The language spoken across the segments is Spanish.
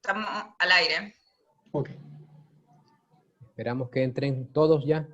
Estamos al aire. Ok. Esperamos que entren todos ya.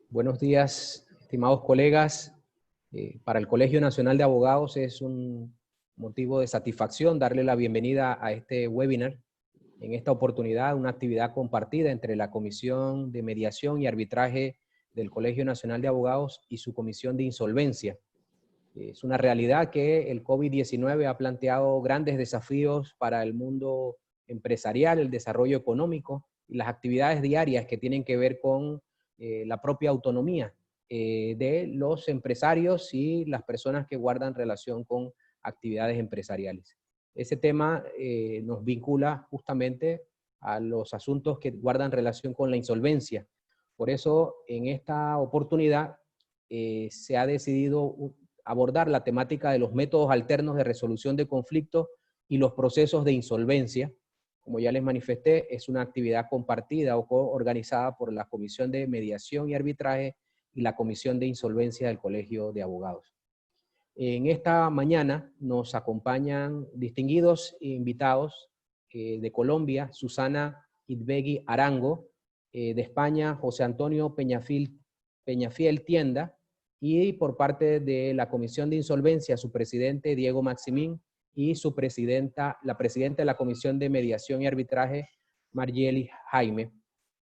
Buenos días, estimados colegas. Para el Colegio Nacional de Abogados es un motivo de satisfacción darle la bienvenida a este webinar. En esta oportunidad, una actividad compartida entre la Comisión de Mediación y Arbitraje del Colegio Nacional de Abogados y su Comisión de Insolvencia. Es una realidad que el COVID-19 ha planteado grandes desafíos para el mundo empresarial, el desarrollo económico y las actividades diarias que tienen que ver con la propia autonomía de los empresarios y las personas que guardan relación con actividades empresariales. Ese tema nos vincula justamente a los asuntos que guardan relación con la insolvencia. Por eso, en esta oportunidad se ha decidido abordar la temática de los métodos alternos de resolución de conflictos y los procesos de insolvencia. Como ya les manifesté, es una actividad compartida o coorganizada por la Comisión de Mediación y Arbitraje y la Comisión de Insolvencia del Colegio de Abogados. En esta mañana nos acompañan distinguidos invitados de Colombia, Susana Idbegui Arango, de España, José Antonio Peñafiel Tienda, y por parte de la Comisión de Insolvencia, su presidente Diego Maximín, y su presidenta, la presidenta de la Comisión de Mediación y Arbitraje, Margieli Jaime.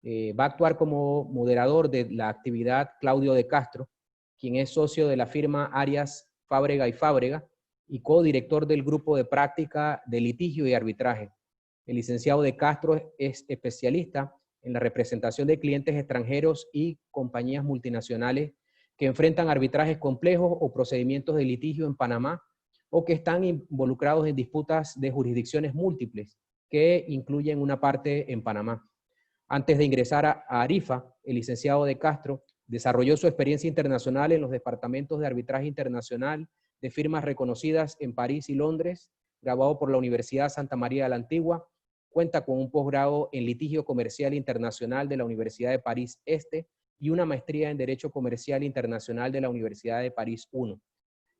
Va a actuar como moderador de la actividad Claudio de Castro, quien es socio de la firma Arias Fábrega y Fábrega y codirector del grupo de práctica de litigio y arbitraje. El licenciado de Castro es especialista en la representación de clientes extranjeros y compañías multinacionales que enfrentan arbitrajes complejos o procedimientos de litigio en Panamá o que están involucrados en disputas de jurisdicciones múltiples que incluyen una parte en Panamá. Antes de ingresar a Arifa, el licenciado de Castro desarrolló su experiencia internacional en los departamentos de arbitraje internacional de firmas reconocidas en París y Londres, graduado por la Universidad Santa María de la Antigua, cuenta con un posgrado en litigio comercial internacional de la Universidad de París Este y una maestría en Derecho Comercial Internacional de la Universidad de París I.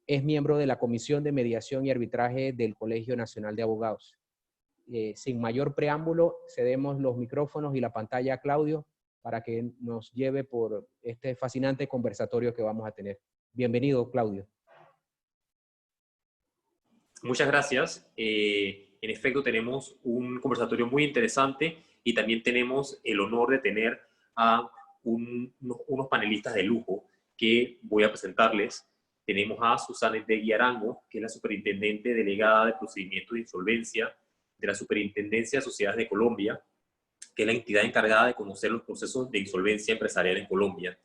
Es miembro de la Comisión de Mediación y Arbitraje del Colegio Nacional de Abogados. Sin mayor preámbulo, cedemos los micrófonos y la pantalla a Claudio para que nos lleve por este fascinante conversatorio que vamos a tener. Bienvenido, Claudio. Muchas gracias. En efecto, tenemos un conversatorio muy interesante y también tenemos el honor de tener a unos panelistas de lujo que voy a presentarles. Tenemos a Susana Idbegui Arango, que es la superintendente delegada de procedimientos de insolvencia de la Superintendencia de Sociedades de Colombia, que es la entidad encargada de conocer los procesos de insolvencia empresarial en Colombia.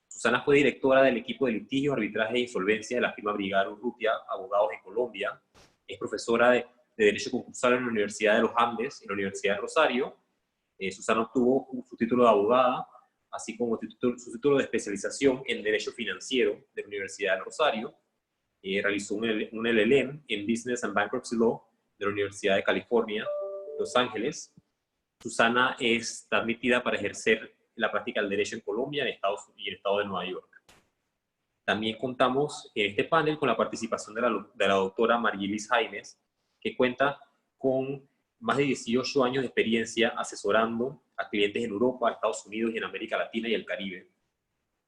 Susana fue directora del equipo de litigio, arbitraje e insolvencia de la firma Brigaro Urrutia Abogados en Colombia. Es profesora de Derecho Concursal en la Universidad de los Andes y la Universidad de Rosario. Susana obtuvo su título de abogada, así como su título de especialización en Derecho Financiero de la Universidad de Rosario. Realizó un LLM en Business and Bankruptcy Law de la Universidad de California, Los Ángeles. Susana está admitida para ejercer la práctica del derecho en Colombia y el Estado de Nueva York. También contamos en este panel con la participación de la doctora Marielis Jaimes, que cuenta con más de 18 años de experiencia asesorando a clientes en Europa, Estados Unidos y en América Latina y el Caribe.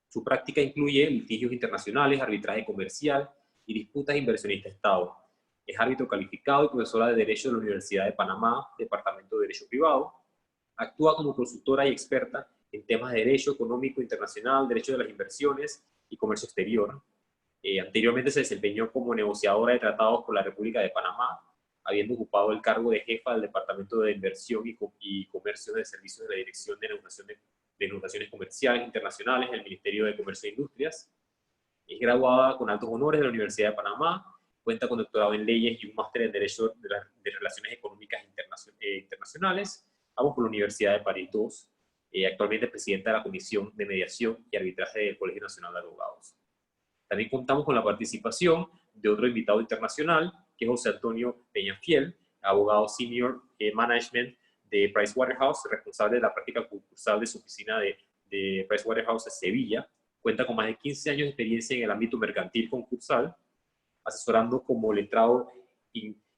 Su práctica incluye litigios internacionales, arbitraje comercial y disputas inversionista-Estado. Es árbitro calificado y profesora de Derecho de la Universidad de Panamá, Departamento de Derecho Privado. Actúa como consultora y experta en temas de derecho económico internacional, derecho de las inversiones y comercio exterior. Anteriormente se desempeñó como negociadora de tratados con la República de Panamá, habiendo ocupado el cargo de jefa del Departamento de Inversión y Comercio de Servicios de la Dirección de Negociaciones Comerciales Internacionales del Ministerio de Comercio e Industrias. Es graduada con altos honores de la Universidad de Panamá, cuenta con doctorado en leyes y un máster en Derecho de Relaciones Económicas Internacionales, ambos por la Universidad de París II. Actualmente es presidenta de la Comisión de Mediación y Arbitraje del Colegio Nacional de Abogados. También contamos con la participación de otro invitado internacional, que es José Antonio Peñafiel, abogado senior management de Pricewaterhouse, responsable de la práctica concursal de su oficina de Pricewaterhouse de Sevilla. Cuenta con más de 15 años de experiencia en el ámbito mercantil concursal, asesorando como letrado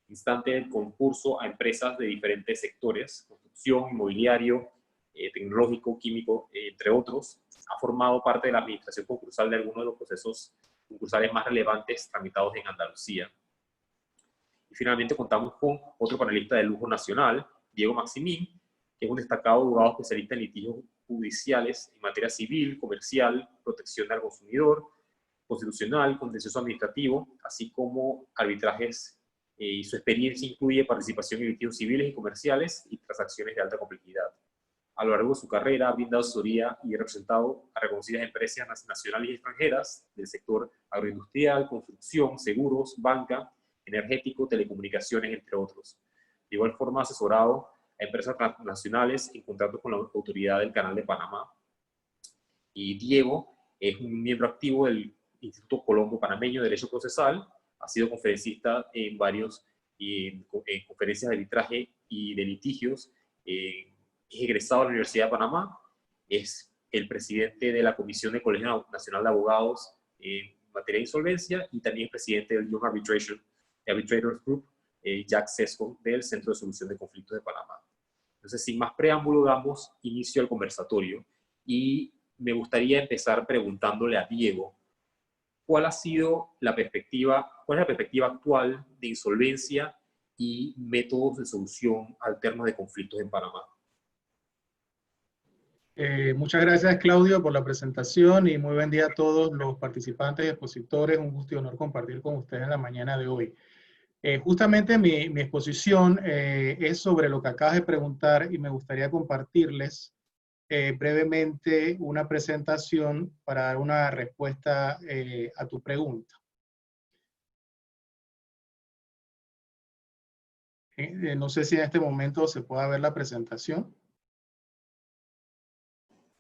instante del concurso a empresas de diferentes sectores, construcción, inmobiliario, tecnológico, químico, entre otros. Ha formado parte de la administración concursal de algunos de los procesos concursales más relevantes tramitados en Andalucía. Y finalmente contamos con otro panelista de lujo nacional, Diego Maximín, que es un destacado abogado especialista en litigios judiciales en materia civil, comercial, protección del consumidor, constitucional, contencioso administrativo, así como arbitrajes, y su experiencia incluye participación en litigios civiles y comerciales y transacciones de alta complejidad. A lo largo de su carrera ha brindado asesoría y ha representado a reconocidas empresas nacionales y extranjeras del sector agroindustrial, construcción, seguros, banca, energético, telecomunicaciones, entre otros. De igual forma ha asesorado a empresas transnacionales en contratos con la Autoridad del Canal de Panamá. Y Diego es un miembro activo del Instituto Colombo Panameño de Derecho Procesal, ha sido conferencista en en conferencias de arbitraje y de litigios, es egresado de la Universidad de Panamá, es el presidente de la Comisión del Colegio Nacional de Abogados en materia de insolvencia y también es presidente del Young Arbitrators Group, Jack Sesco, del Centro de Solución de Conflictos de Panamá. Entonces, sin más preámbulo, damos inicio al conversatorio y me gustaría empezar preguntándole a Diego, ¿cuál es la perspectiva actual de insolvencia y métodos de solución alternos de conflictos en Panamá? Muchas gracias, Claudio, por la presentación y muy buen día a todos los participantes y expositores. Un gusto y honor compartir con ustedes en la mañana de hoy. Justamente mi exposición es sobre lo que acabas de preguntar y me gustaría compartirles brevemente una presentación para dar una respuesta a tu pregunta. No sé si en este momento se pueda ver la presentación.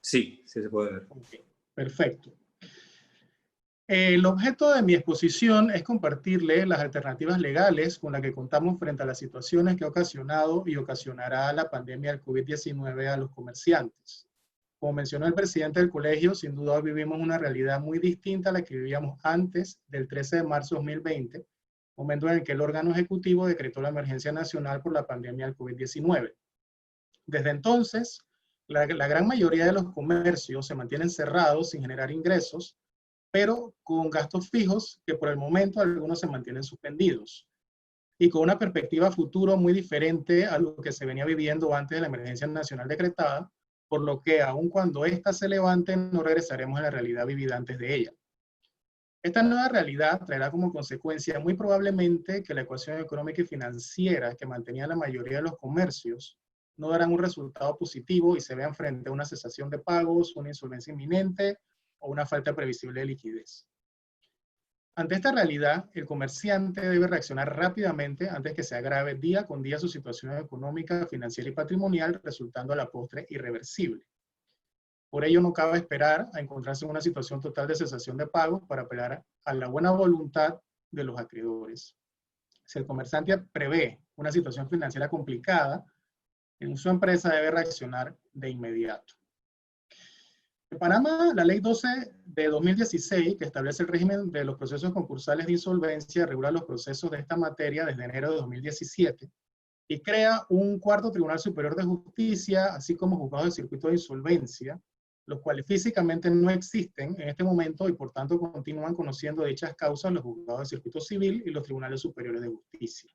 Sí, sí se puede ver. Okay, perfecto. El objeto de mi exposición es compartirles las alternativas legales con las que contamos frente a las situaciones que ha ocasionado y ocasionará la pandemia del COVID-19 a los comerciantes. Como mencionó el presidente del colegio, sin duda vivimos una realidad muy distinta a la que vivíamos antes del 13 de marzo de 2020, momento en el que el órgano ejecutivo decretó la emergencia nacional por la pandemia del COVID-19. Desde entonces, la gran mayoría de los comercios se mantienen cerrados sin generar ingresos, pero con gastos fijos que por el momento algunos se mantienen suspendidos y con una perspectiva futuro muy diferente a lo que se venía viviendo antes de la emergencia nacional decretada, por lo que aun cuando ésta se levante no regresaremos a la realidad vivida antes de ella. Esta nueva realidad traerá como consecuencia muy probablemente que la ecuación económica y financiera que mantenía la mayoría de los comercios no darán un resultado positivo y se vean frente a una cesación de pagos, una insolvencia inminente o una falta previsible de liquidez. Ante esta realidad, el comerciante debe reaccionar rápidamente antes que se agrave día con día su situación económica, financiera y patrimonial, resultando a la postre irreversible. Por ello, no cabe esperar a encontrarse en una situación total de cesación de pagos para apelar a la buena voluntad de los acreedores. Si el comerciante prevé una situación financiera complicada, en su empresa debe reaccionar de inmediato. En Panamá, la Ley 12 de 2016, que establece el régimen de los procesos concursales de insolvencia, regula los procesos de esta materia desde enero de 2017 y crea un cuarto Tribunal Superior de Justicia, así como juzgados de circuito de insolvencia, los cuales físicamente no existen en este momento y por tanto continúan conociendo dichas causas los juzgados de circuito civil y los tribunales superiores de justicia.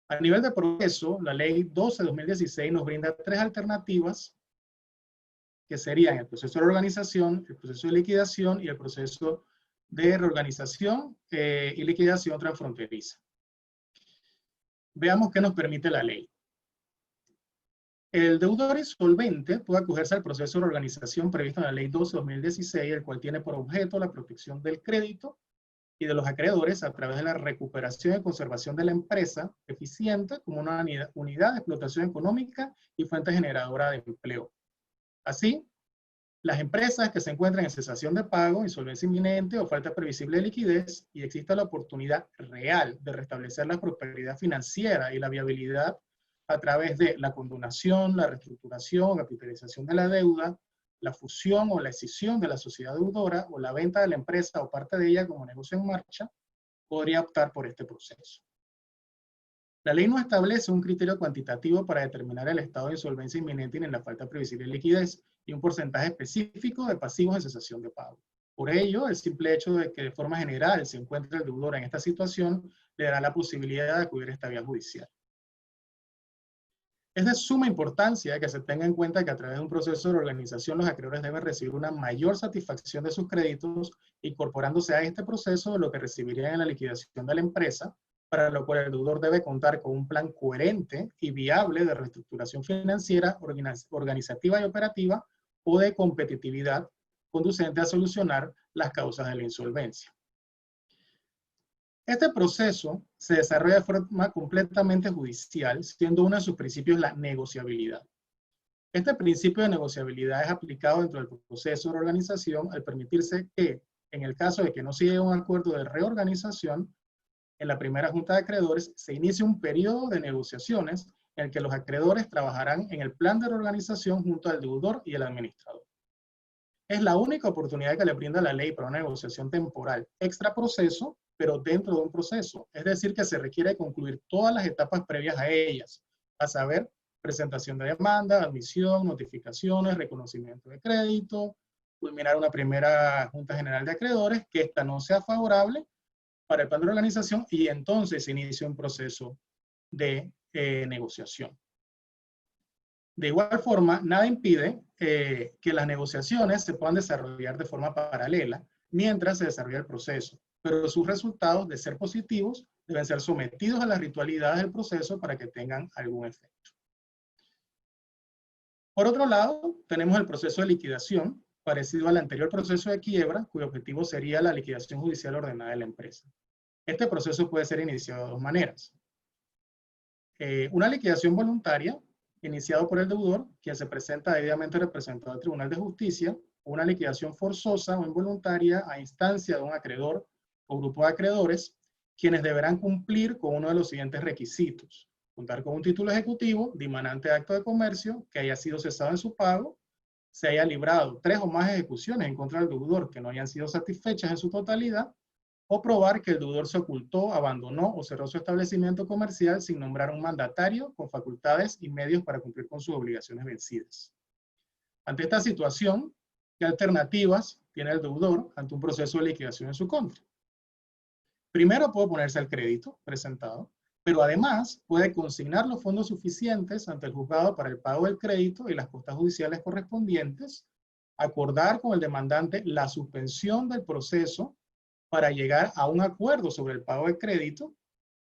A nivel de proceso, la Ley 12 de 2016 nos brinda tres alternativas que serían el proceso de organización, el proceso de liquidación y el proceso de reorganización y liquidación transfronteriza. Veamos qué nos permite la ley. El deudor insolvente puede acogerse al proceso de organización previsto en la Ley 12/2016, el cual tiene por objeto la protección del crédito y de los acreedores a través de la recuperación y conservación de la empresa eficiente como una unidad de explotación económica y fuente generadora de empleo. Así, las empresas que se encuentran en cesación de pago, insolvencia inminente o falta previsible de liquidez y exista la oportunidad real de restablecer la prosperidad financiera y la viabilidad a través de la condonación, la reestructuración o capitalización de la deuda, la fusión o la escisión de la sociedad deudora o la venta de la empresa o parte de ella como negocio en marcha, podría optar por este proceso. La ley no establece un criterio cuantitativo para determinar el estado de insolvencia inminente ni la falta previsible de liquidez y un porcentaje específico de pasivos en cesación de pago. Por ello, el simple hecho de que de forma general se encuentre el deudor en esta situación le dará la posibilidad de acudir a esta vía judicial. Es de suma importancia que se tenga en cuenta que a través de un proceso de organización los acreedores deben recibir una mayor satisfacción de sus créditos, incorporándose a este proceso de lo que recibirían en la liquidación de la empresa, para lo cual el deudor debe contar con un plan coherente y viable de reestructuración financiera, organizativa y operativa o de competitividad conducente a solucionar las causas de la insolvencia. Este proceso se desarrolla de forma completamente judicial, siendo uno de sus principios la negociabilidad. Este principio de negociabilidad es aplicado dentro del proceso de organización al permitirse que, en el caso de que no se llegue a un acuerdo de reorganización, en la primera junta de acreedores se inicia un periodo de negociaciones en el que los acreedores trabajarán en el plan de reorganización junto al deudor y el administrador. Es la única oportunidad que le brinda la ley para una negociación temporal extra proceso, pero dentro de un proceso. Es decir, que se requiere concluir todas las etapas previas a ellas, a saber, presentación de demanda, admisión, notificaciones, reconocimiento de crédito, culminar una primera junta general de acreedores, que esta no sea favorable para el plan de organización y entonces se inicia un proceso de negociación. De igual forma, nada impide que las negociaciones se puedan desarrollar de forma paralela mientras se desarrolla el proceso, pero sus resultados, de ser positivos, deben ser sometidos a las ritualidades del proceso para que tengan algún efecto. Por otro lado, tenemos el proceso de liquidación, parecido al anterior proceso de quiebra, cuyo objetivo sería la liquidación judicial ordenada de la empresa. Este proceso puede ser iniciado de dos maneras. Una liquidación voluntaria, iniciado por el deudor, quien se presenta debidamente representado al Tribunal de Justicia, o una liquidación forzosa o involuntaria a instancia de un acreedor o grupo de acreedores, quienes deberán cumplir con uno de los siguientes requisitos: contar con un título ejecutivo, dimanante de acto de comercio, que haya sido cesado en su pago, se haya librado 3 o más ejecuciones en contra del deudor que no hayan sido satisfechas en su totalidad, o probar que el deudor se ocultó, abandonó o cerró su establecimiento comercial sin nombrar un mandatario con facultades y medios para cumplir con sus obligaciones vencidas. Ante esta situación, ¿qué alternativas tiene el deudor ante un proceso de liquidación en su contra? Primero, puede oponerse al crédito presentado, pero además puede consignar los fondos suficientes ante el juzgado para el pago del crédito y las costas judiciales correspondientes, acordar con el demandante la suspensión del proceso para llegar a un acuerdo sobre el pago de crédito,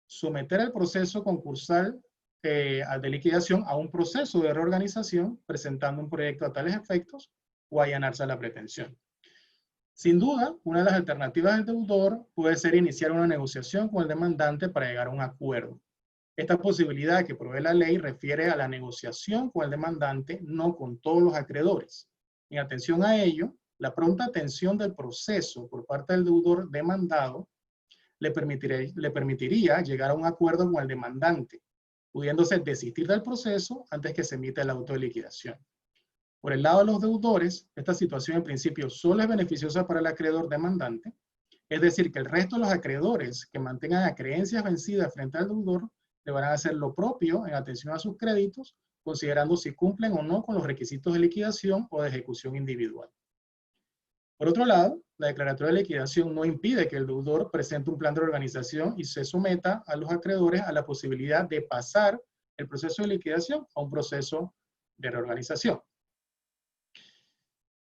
someter el proceso concursal de liquidación a un proceso de reorganización, presentando un proyecto a tales efectos, o allanarse a la pretensión. Sin duda, una de las alternativas del deudor puede ser iniciar una negociación con el demandante para llegar a un acuerdo. Esta posibilidad que provee la ley refiere a la negociación con el demandante, no con todos los acreedores. En atención a ello, la pronta atención del proceso por parte del deudor demandado le permitiría llegar a un acuerdo con el demandante, pudiéndose desistir del proceso antes que se emita el auto de liquidación. Por el lado de los deudores, esta situación en principio solo es beneficiosa para el acreedor demandante, es decir, que el resto de los acreedores que mantengan a creencias vencidas frente al deudor deberán hacer lo propio en atención a sus créditos, considerando si cumplen o no con los requisitos de liquidación o de ejecución individual. Por otro lado, la declaratoria de liquidación no impide que el deudor presente un plan de organización y se someta a los acreedores a la posibilidad de pasar el proceso de liquidación a un proceso de reorganización.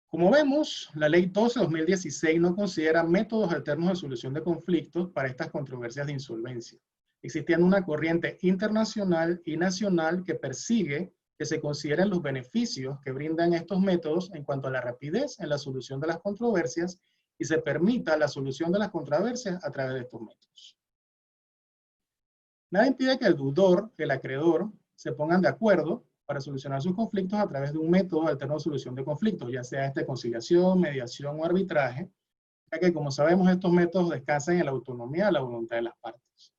Como vemos, la Ley 12/2016 no considera métodos alternos de solución de conflictos para estas controversias de insolvencia, existiendo una corriente internacional y nacional que persigue que se consideren los beneficios que brindan estos métodos en cuanto a la rapidez en la solución de las controversias y se permita la solución de las controversias a través de estos métodos. Nada impide que el deudor y el acreedor se pongan de acuerdo para solucionar sus conflictos a través de un método alterno de solución de conflictos, ya sea conciliación, mediación o arbitraje, ya que, como sabemos, estos métodos descansan en la autonomía de la voluntad de las partes.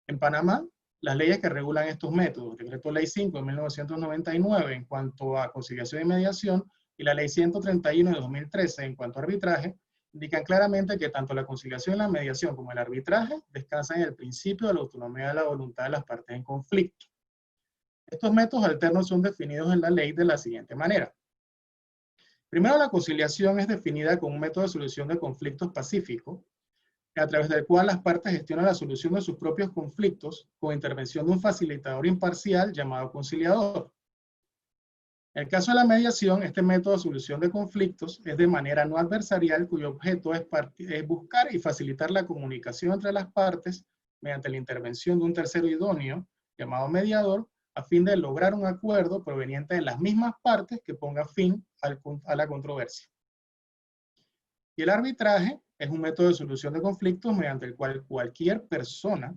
En Panamá, las leyes que regulan estos métodos, Decreto Ley 5 de 1999 en cuanto a conciliación y mediación, y la Ley 131 de 2013 en cuanto a arbitraje, indican claramente que tanto la conciliación y la mediación como el arbitraje descansan en el principio de la autonomía de la voluntad de las partes en conflicto. Estos métodos alternos son definidos en la ley de la siguiente manera. Primero, la conciliación es definida como un método de solución de conflictos pacífico, a través del cual las partes gestionan la solución de sus propios conflictos con intervención de un facilitador imparcial llamado conciliador. En el caso de la mediación, este método de solución de conflictos es de manera no adversarial, cuyo objeto es buscar y facilitar la comunicación entre las partes mediante la intervención de un tercero idóneo, llamado mediador, a fin de lograr un acuerdo proveniente de las mismas partes que ponga fin a la controversia. Y el arbitraje es un método de solución de conflictos mediante el cual cualquier persona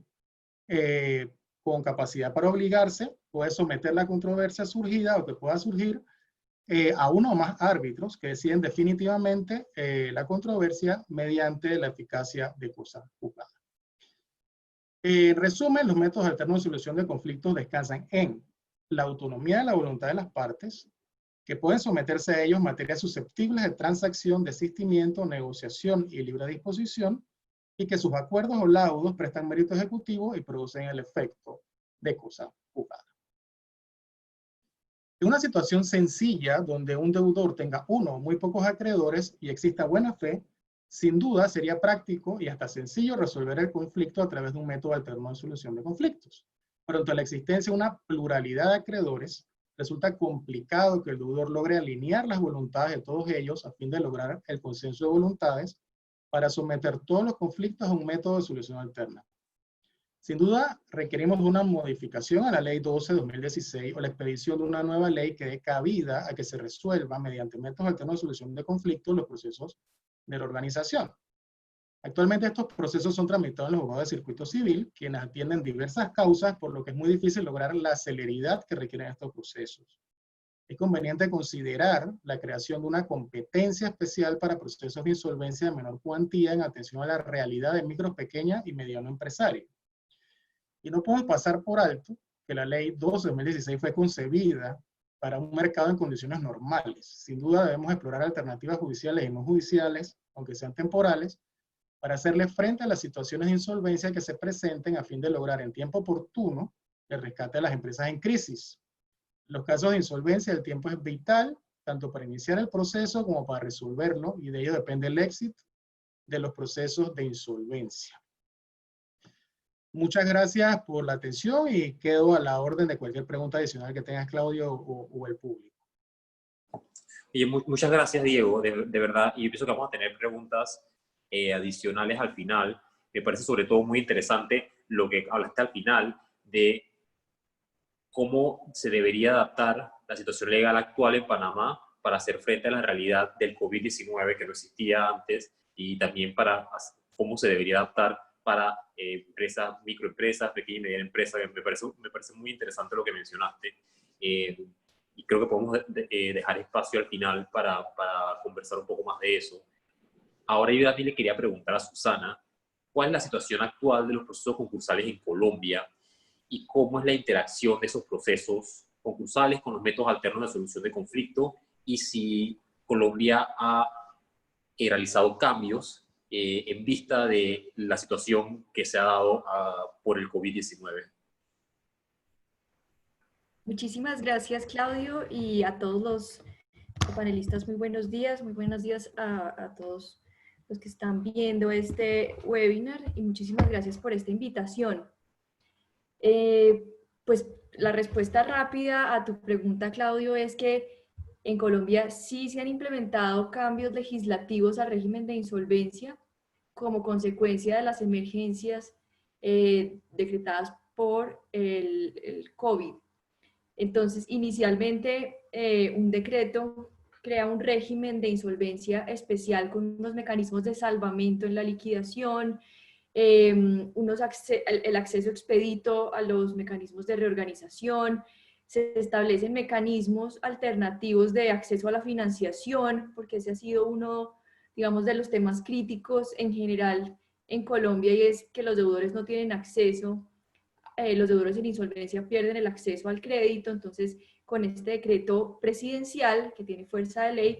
con capacidad para obligarse puede someter la controversia surgida o que pueda surgir a uno o más árbitros que deciden definitivamente la controversia mediante la eficacia de cosa juzgada. En resumen, los métodos alternos de solución de conflictos descansan en la autonomía de la voluntad de las partes, que pueden someterse a ellos materias susceptibles de transacción, desistimiento, negociación y libre disposición, y que sus acuerdos o laudos prestan mérito ejecutivo y producen el efecto de cosa juzgada. En una situación sencilla donde un deudor tenga uno o muy pocos acreedores y exista buena fe, sin duda sería práctico y hasta sencillo resolver el conflicto a través de un método alterno de solución de conflictos. Pero ante la existencia de una pluralidad de acreedores, resulta complicado que el deudor logre alinear las voluntades de todos ellos a fin de lograr el consenso de voluntades para someter todos los conflictos a un método de solución alterna. Sin duda, requerimos de una modificación a la Ley 12/2016 o la expedición de una nueva ley que dé cabida a que se resuelva mediante métodos alternos de solución de conflictos los procesos de la organización. Actualmente estos procesos son tramitados en los juzgados de circuito civil, quienes atienden diversas causas, por lo que es muy difícil lograr la celeridad que requieren estos procesos. Es conveniente considerar la creación de una competencia especial para procesos de insolvencia de menor cuantía en atención a la realidad de micro, pequeña y mediano empresarios. Y no podemos pasar por alto que la Ley 12/2016 fue concebida para un mercado en condiciones normales. Sin duda debemos explorar alternativas judiciales y no judiciales, aunque sean temporales, para hacerle frente a las situaciones de insolvencia que se presenten a fin de lograr en tiempo oportuno el rescate de las empresas en crisis. En los casos de insolvencia el tiempo es vital, tanto para iniciar el proceso como para resolverlo, y de ello depende el éxito de los procesos de insolvencia. Muchas gracias por la atención y quedo a la orden de cualquier pregunta adicional que tengas, Claudio, o el público. Y muchas gracias, Diego, de verdad. Y yo pienso que vamos a tener preguntas adicionales al final. Me parece sobre todo muy interesante lo que hablaste al final de cómo se debería adaptar la situación legal actual en Panamá para hacer frente a la realidad del COVID-19 que no existía antes, y también para cómo se debería adaptar para empresas, microempresas, pequeñas y medianas empresas. Me parece muy interesante lo que mencionaste. Y creo que podemos dejar espacio al final para conversar un poco más de eso. Ahora yo también le quería preguntar a Susana, ¿cuál es la situación actual de los procesos concursales en Colombia? y cómo es la interacción de esos procesos concursales con los métodos alternos de solución de conflicto, y si Colombia ha realizado cambios en vista de la situación que se ha dado por el COVID-19. Muchísimas gracias, Claudio, y a todos los panelistas, muy buenos días a todos los que están viendo este webinar, y muchísimas gracias por esta invitación. Pues la respuesta rápida a tu pregunta, Claudio, es que en Colombia sí se han implementado cambios legislativos al régimen de insolvencia como consecuencia de las emergencias decretadas por el COVID. Entonces, inicialmente, un decreto crea un régimen de insolvencia especial con unos mecanismos de salvamento en la liquidación, el acceso expedito a los mecanismos de reorganización, se establecen mecanismos alternativos de acceso a la financiación, porque ese ha sido uno, digamos, de los temas críticos en general en Colombia, y es que los deudores no tienen acceso, los deudores en insolvencia pierden el acceso al crédito. Entonces, con este decreto presidencial que tiene fuerza de ley,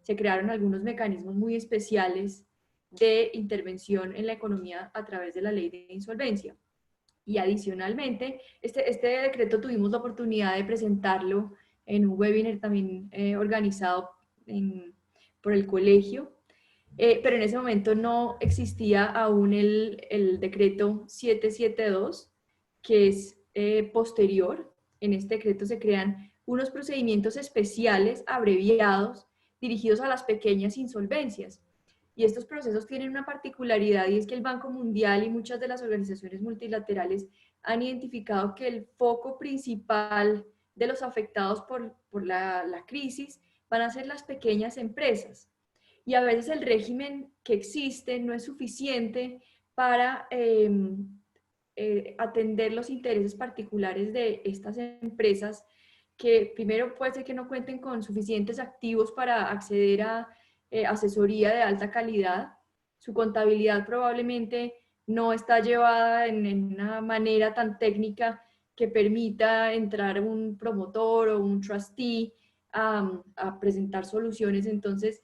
se crearon algunos mecanismos muy especiales de intervención en la economía a través de la ley de insolvencia. Y adicionalmente, este decreto tuvimos la oportunidad de presentarlo en un webinar también organizado por el colegio, pero en ese momento no existía aún el decreto 772, que es posterior. En este decreto se crean unos procedimientos especiales abreviados dirigidos a las pequeñas insolvencias. Y estos procesos tienen una particularidad, y es que el Banco Mundial y muchas de las organizaciones multilaterales han identificado que el foco principal de los afectados por la crisis van a ser las pequeñas empresas. Y a veces el régimen que existe no es suficiente para atender los intereses particulares de estas empresas, que primero puede ser que no cuenten con suficientes activos para acceder a asesoría de alta calidad. Su contabilidad probablemente no está llevada en una manera tan técnica que permita entrar un promotor o un trustee a presentar soluciones. Entonces,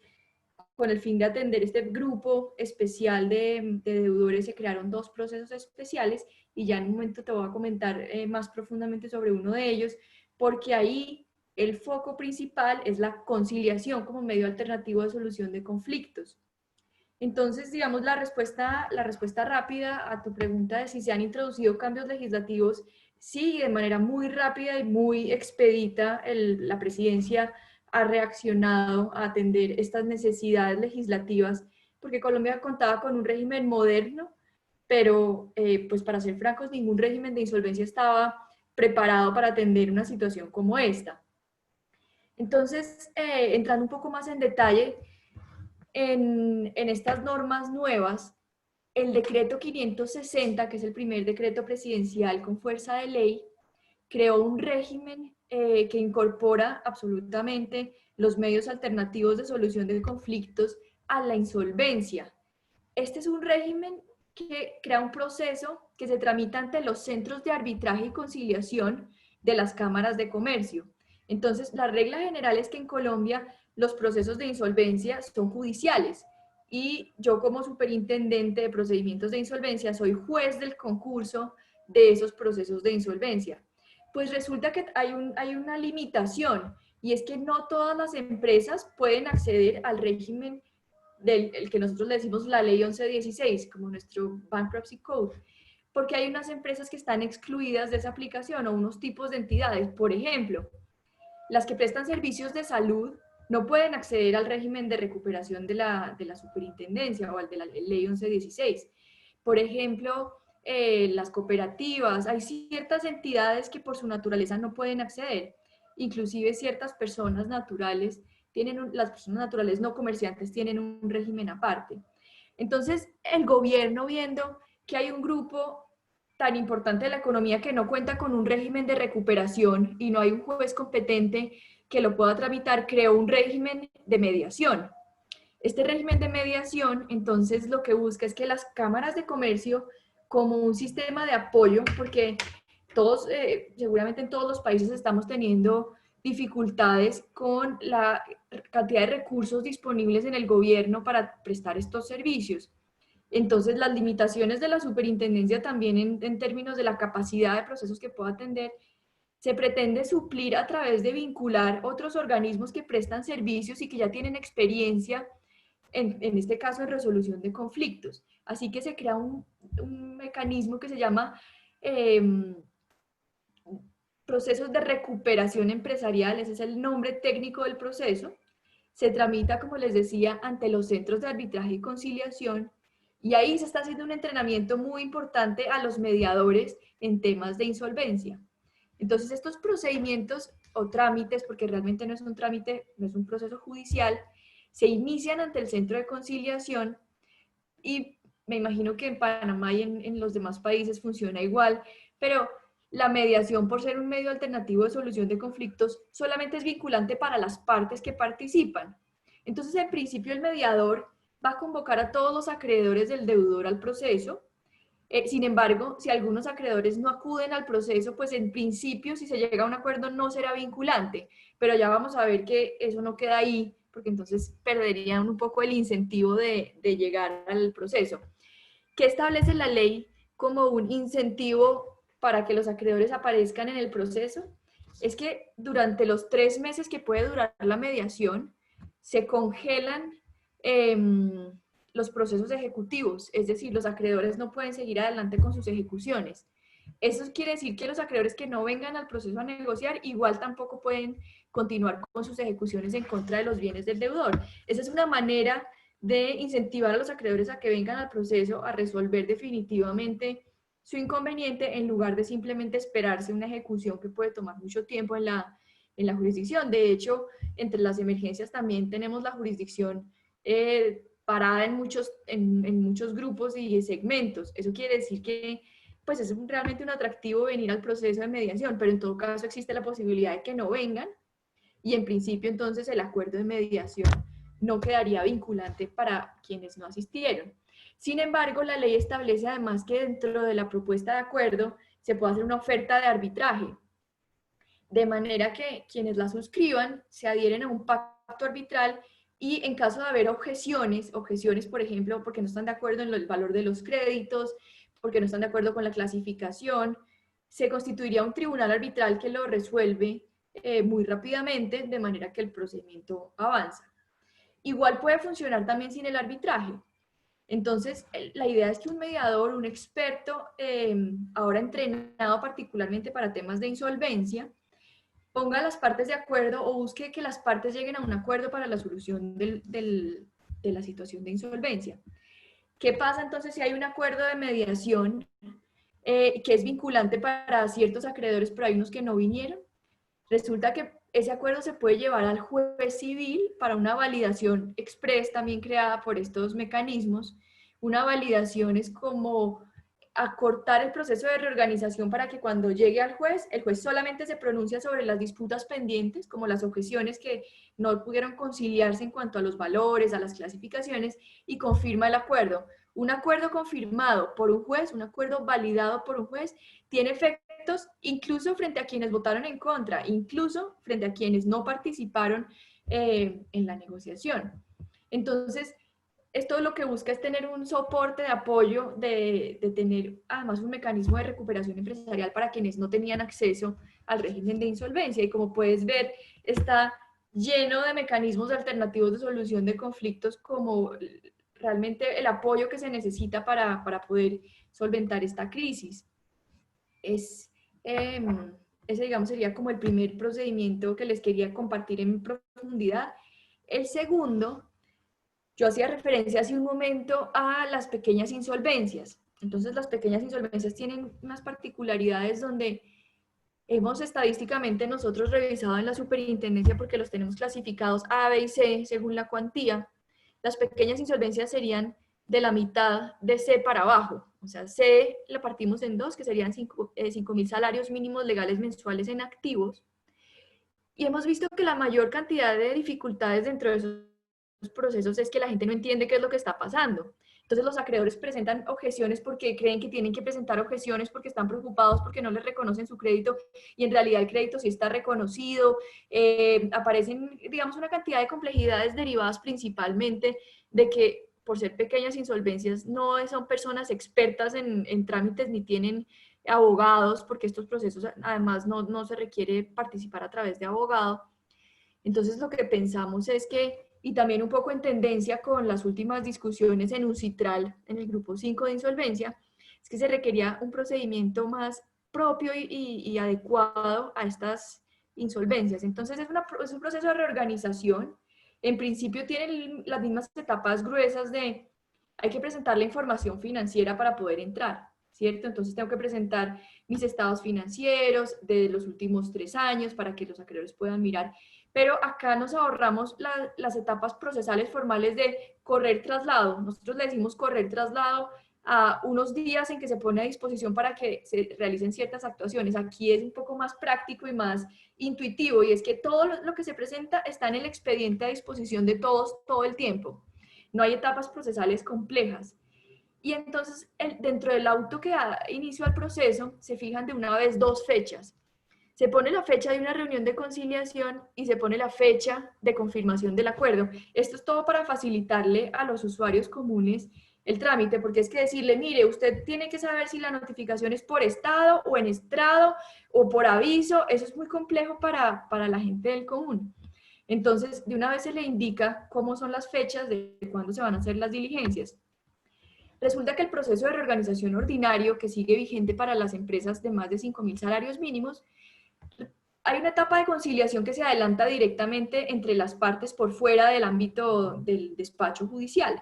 con el fin de atender este grupo especial de deudores, se crearon dos procesos especiales, y ya en un momento te voy a comentar más profundamente sobre uno de ellos, porque ahí el foco principal es la conciliación como medio alternativo de solución de conflictos. Entonces, digamos, la respuesta rápida a tu pregunta de si se han introducido cambios legislativos, sí, de manera muy rápida y muy expedita, la presidencia ha reaccionado a atender estas necesidades legislativas, porque Colombia contaba con un régimen moderno, pero pues para ser francos, ningún régimen de insolvencia estaba preparado para atender una situación como esta. Entonces, entrando un poco más en detalle en estas normas nuevas, el decreto 560, que es el primer decreto presidencial con fuerza de ley, creó un régimen que incorpora absolutamente los medios alternativos de solución de conflictos a la insolvencia. Este es un régimen que crea un proceso que se tramita ante los centros de arbitraje y conciliación de las cámaras de comercio. Entonces, la regla general es que en Colombia los procesos de insolvencia son judiciales, y yo, como superintendente de procedimientos de insolvencia, soy juez del concurso de esos procesos de insolvencia. Pues resulta que hay una limitación, y es que no todas las empresas pueden acceder al régimen del que nosotros le decimos la ley 1116, como nuestro Bankruptcy Code, porque hay unas empresas que están excluidas de esa aplicación, o unos tipos de entidades. Por ejemplo, las que prestan servicios de salud no pueden acceder al régimen de recuperación de la superintendencia o al de la ley 1116. Por ejemplo, las cooperativas, hay ciertas entidades que por su naturaleza no pueden acceder. Inclusive ciertas personas naturales las personas naturales no comerciantes tienen un régimen aparte. Entonces, el gobierno, viendo que hay un grupo tan importante de la economía que no cuenta con un régimen de recuperación y no hay un juez competente que lo pueda tramitar, creó un régimen de mediación. Este régimen de mediación, entonces, lo que busca es que las cámaras de comercio, como un sistema de apoyo, porque todos, seguramente en todos los países estamos teniendo dificultades con la cantidad de recursos disponibles en el gobierno para prestar estos servicios. Entonces, las limitaciones de la superintendencia también en términos de la capacidad de procesos que pueda atender, se pretende suplir a través de vincular otros organismos que prestan servicios y que ya tienen experiencia, en este caso en resolución de conflictos. Así que se crea un mecanismo que se llama procesos de recuperación empresarial, ese es el nombre técnico del proceso. Se tramita, como les decía, ante los centros de arbitraje y conciliación, y ahí se está haciendo un entrenamiento muy importante a los mediadores en temas de insolvencia. Entonces, estos procedimientos o trámites, porque realmente no es un trámite, no es un proceso judicial, se inician ante el centro de conciliación, y me imagino que en Panamá y en los demás países funciona igual, pero la mediación, por ser un medio alternativo de solución de conflictos, solamente es vinculante para las partes que participan. Entonces, en principio, el mediador va a convocar a todos los acreedores del deudor al proceso. Sin embargo, si algunos acreedores no acuden al proceso, pues en principio, si se llega a un acuerdo, no será vinculante. Pero ya vamos a ver que eso no queda ahí, porque entonces perderían un poco el incentivo de llegar al proceso. ¿Qué establece la ley como un incentivo para que los acreedores aparezcan en el proceso? Es que durante los 3 meses que puede durar la mediación, se congelan los procesos ejecutivos, es decir, los acreedores no pueden seguir adelante con sus ejecuciones. Eso quiere decir que los acreedores que no vengan al proceso a negociar igual tampoco pueden continuar con sus ejecuciones en contra de los bienes del deudor. Esa es una manera de incentivar a los acreedores a que vengan al proceso a resolver definitivamente su inconveniente, en lugar de simplemente esperarse una ejecución que puede tomar mucho tiempo en la jurisdicción. De hecho, entre las emergencias también tenemos la jurisdicción parada en muchos grupos y segmentos. Eso quiere decir que pues es realmente un atractivo venir al proceso de mediación, pero en todo caso existe la posibilidad de que no vengan, y en principio entonces el acuerdo de mediación no quedaría vinculante para quienes no asistieron. Sin embargo, la ley establece además que dentro de la propuesta de acuerdo se puede hacer una oferta de arbitraje, de manera que quienes la suscriban se adhieren a un pacto arbitral, y en caso de haber objeciones, por ejemplo, porque no están de acuerdo en el valor de los créditos, porque no están de acuerdo con la clasificación, se constituiría un tribunal arbitral que lo resuelve muy rápidamente, de manera que el procedimiento avanza. Igual puede funcionar también sin el arbitraje. Entonces, la idea es que un mediador, un experto, ahora entrenado particularmente para temas de insolvencia, ponga a las partes de acuerdo o busque que las partes lleguen a un acuerdo para la solución de la situación de insolvencia. ¿Qué pasa entonces si hay un acuerdo de mediación que es vinculante para ciertos acreedores, pero hay unos que no vinieron? Resulta que ese acuerdo se puede llevar al juez civil para una validación express, también creada por estos mecanismos. Una validación es como acortar el proceso de reorganización para que cuando llegue al juez, el juez solamente se pronuncia sobre las disputas pendientes, como las objeciones que no pudieron conciliarse en cuanto a los valores, a las clasificaciones, y confirma el acuerdo. Un acuerdo confirmado por un juez, un acuerdo validado por un juez, tiene efectos incluso frente a quienes votaron en contra, incluso frente a quienes no participaron en la negociación. Entonces, esto lo que busca es tener un soporte de apoyo, de tener además un mecanismo de recuperación empresarial para quienes no tenían acceso al régimen de insolvencia. Y como puedes ver, está lleno de mecanismos alternativos de solución de conflictos, como realmente el apoyo que se necesita para poder solventar esta crisis. Ese, digamos, sería como el primer procedimiento que les quería compartir en profundidad. El segundo, yo hacía referencia hace un momento a las pequeñas insolvencias. Entonces, las pequeñas insolvencias tienen unas particularidades donde hemos estadísticamente nosotros revisado en la superintendencia, porque los tenemos clasificados A, B y C según la cuantía. Las pequeñas insolvencias serían de la mitad de C para abajo. O sea, C la partimos en 2, que serían 5.000 salarios mínimos legales mensuales en activos. Y hemos visto que la mayor cantidad de dificultades dentro de esos procesos es que la gente no entiende qué es lo que está pasando. Entonces los acreedores presentan objeciones porque creen que tienen que presentar objeciones porque están preocupados porque no les reconocen su crédito y en realidad el crédito sí está reconocido. Aparecen, digamos, una cantidad de complejidades derivadas principalmente de que por ser pequeñas insolvencias no son personas expertas en trámites ni tienen abogados, porque estos procesos además no se requiere participar a través de abogado. Entonces lo que pensamos es que, y también un poco en tendencia con las últimas discusiones en UNCITRAL, en el grupo 5 de insolvencia, es que se requería un procedimiento más propio y adecuado a estas insolvencias. Entonces es un proceso de reorganización. En principio tienen las mismas etapas gruesas de hay que presentar la información financiera para poder entrar, ¿cierto? Entonces tengo que presentar mis estados financieros de los últimos 3 años para que los acreedores puedan mirar. Pero acá nos ahorramos las etapas procesales formales de correr traslado. Nosotros le decimos correr traslado a unos días en que se pone a disposición para que se realicen ciertas actuaciones. Aquí es un poco más práctico y más intuitivo, y es que todo lo que se presenta está en el expediente a disposición de todos todo el tiempo. No hay etapas procesales complejas. Y entonces, dentro del auto que da inicio al proceso, se fijan de una vez 2 fechas. Se pone la fecha de una reunión de conciliación y se pone la fecha de confirmación del acuerdo. Esto es todo para facilitarle a los usuarios comunes el trámite, porque es que decirle, mire, usted tiene que saber si la notificación es por estado o en estrado o por aviso, eso es muy complejo para la gente del común. Entonces, de una vez se le indica cómo son las fechas de cuándo se van a hacer las diligencias. Resulta que el proceso de reorganización ordinario que sigue vigente para las empresas de más de 5.000 salarios mínimos, hay una etapa de conciliación que se adelanta directamente entre las partes por fuera del ámbito del despacho judicial.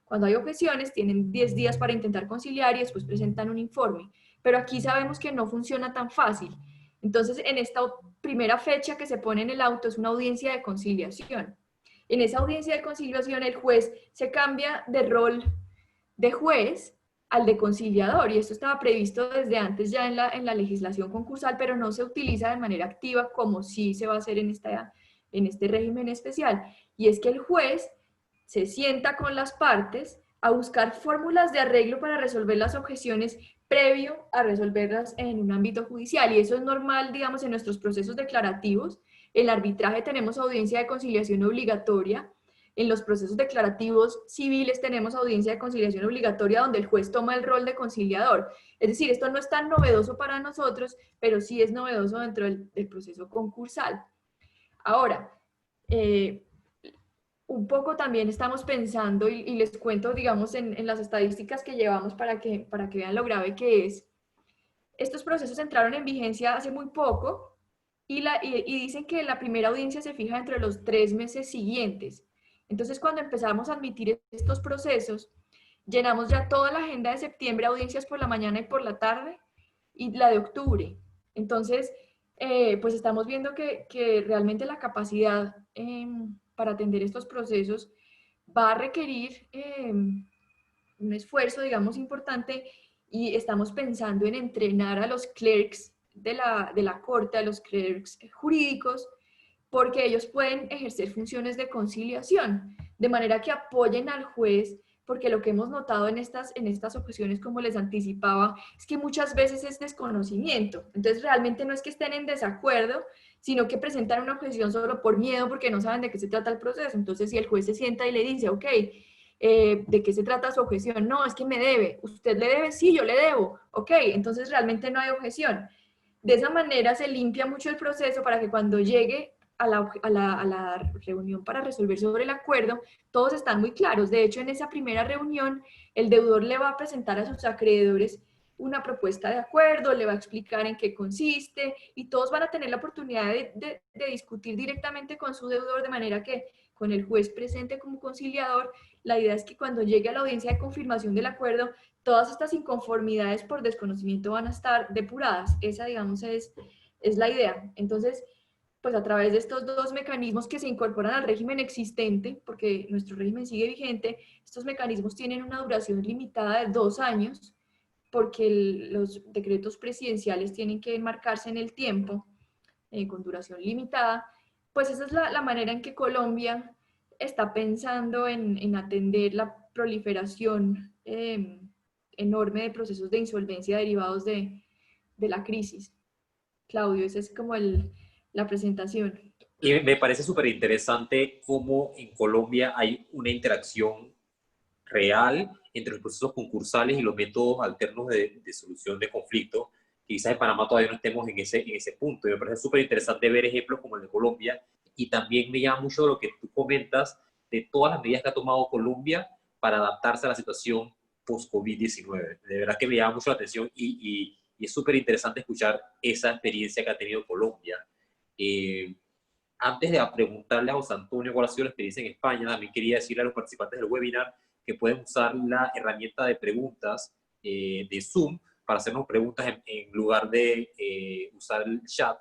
Cuando hay objeciones, tienen 10 días para intentar conciliar y después presentan un informe. Pero aquí sabemos que no funciona tan fácil. Entonces, en esta primera fecha que se pone en el auto es una audiencia de conciliación. En esa audiencia de conciliación, el juez se cambia de rol de juez al de conciliador, y esto estaba previsto desde antes ya en la legislación concursal, pero no se utiliza de manera activa como sí se va a hacer en este régimen especial, y es que el juez se sienta con las partes a buscar fórmulas de arreglo para resolver las objeciones previo a resolverlas en un ámbito judicial, y eso es normal, digamos, en nuestros procesos declarativos. En el arbitraje tenemos audiencia de conciliación obligatoria. En los procesos declarativos civiles tenemos audiencia de conciliación obligatoria donde el juez toma el rol de conciliador. Es decir, esto no es tan novedoso para nosotros, pero sí es novedoso dentro del proceso concursal. Ahora, un poco también estamos pensando, y les cuento, digamos, en las estadísticas que llevamos para que vean lo grave que es. Estos procesos entraron en vigencia hace muy poco y dicen que la primera audiencia se fija entre los 3 meses siguientes. Entonces, cuando empezamos a admitir estos procesos, llenamos ya toda la agenda de septiembre, audiencias por la mañana y por la tarde, y la de octubre. Entonces, pues estamos viendo que realmente la capacidad para atender estos procesos va a requerir un esfuerzo, digamos, importante, y estamos pensando en entrenar a los clerks de la corte, a los clerks jurídicos, porque ellos pueden ejercer funciones de conciliación, de manera que apoyen al juez, porque lo que hemos notado en estas objeciones, como les anticipaba, es que muchas veces es desconocimiento. Entonces, realmente no es que estén en desacuerdo, sino que presentan una objeción solo por miedo, porque no saben de qué se trata el proceso. Entonces, si el juez se sienta y le dice, ok, ¿de qué se trata su objeción? No, es que me debe. ¿Usted le debe? Sí, yo le debo. Ok, entonces realmente no hay objeción. De esa manera se limpia mucho el proceso para que cuando llegue a la reunión para resolver sobre el acuerdo, todos están muy claros. De hecho, en esa primera reunión, el deudor le va a presentar a sus acreedores una propuesta de acuerdo, le va a explicar en qué consiste, y todos van a tener la oportunidad de discutir directamente con su deudor, de manera que con el juez presente como conciliador, la idea es que cuando llegue a la audiencia de confirmación del acuerdo, todas estas inconformidades por desconocimiento van a estar depuradas. Esa, digamos, es la idea. Entonces, pues a través de estos 2 mecanismos que se incorporan al régimen existente, porque nuestro régimen sigue vigente, estos mecanismos tienen una duración limitada de 2 años, porque los decretos presidenciales tienen que enmarcarse en el tiempo, con duración limitada. Pues esa es la manera en que Colombia está pensando en atender proliferación enorme de procesos de insolvencia derivados de la crisis. Claudio, esa es como la presentación. Y me parece súper interesante cómo en Colombia hay una interacción real entre los procesos concursales y los métodos alternos de solución de conflictos. Quizás en Panamá todavía no estemos en ese punto. Y me parece súper interesante ver ejemplos como el de Colombia. Y también me llama mucho lo que tú comentas de todas las medidas que ha tomado Colombia para adaptarse a la situación post-COVID-19. De verdad que me llama mucho la atención y es súper interesante escuchar esa experiencia que ha tenido Colombia. Antes de preguntarle a José Antonio cuál ha sido la experiencia en España, también quería decirle a los participantes del webinar que pueden usar la herramienta de preguntas de Zoom para hacernos preguntas en lugar de usar el chat,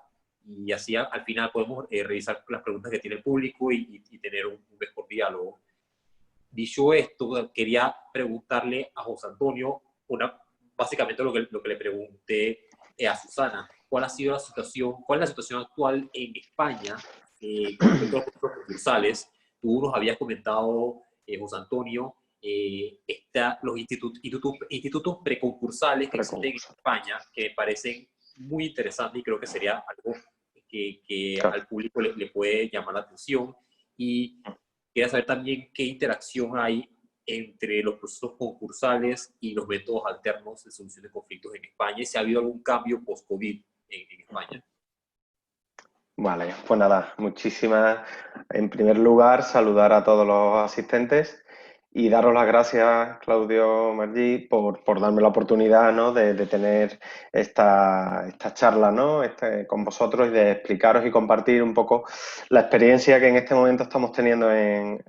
y así al final podemos revisar las preguntas que tiene el público y tener un mejor diálogo. Dicho esto, quería preguntarle a José Antonio básicamente lo que le pregunté a Susana. ¿Cuál es la situación actual en España con respecto a los procesos concursales? Tú nos habías comentado, José Antonio, los institutos preconcursales que existen en España, que me parecen muy interesantes y creo que sería algo que al público le puede llamar la atención. Y quería saber también qué interacción hay entre los procesos concursales y los métodos alternos de solución de conflictos en España, y si ha habido algún cambio post-COVID en España. Vale, pues nada, en primer lugar, saludar a todos los asistentes y daros las gracias, Claudio Margí, por darme la oportunidad, ¿no?, de tener esta charla, ¿no?, con vosotros, y de explicaros y compartir un poco la experiencia que en este momento estamos teniendo en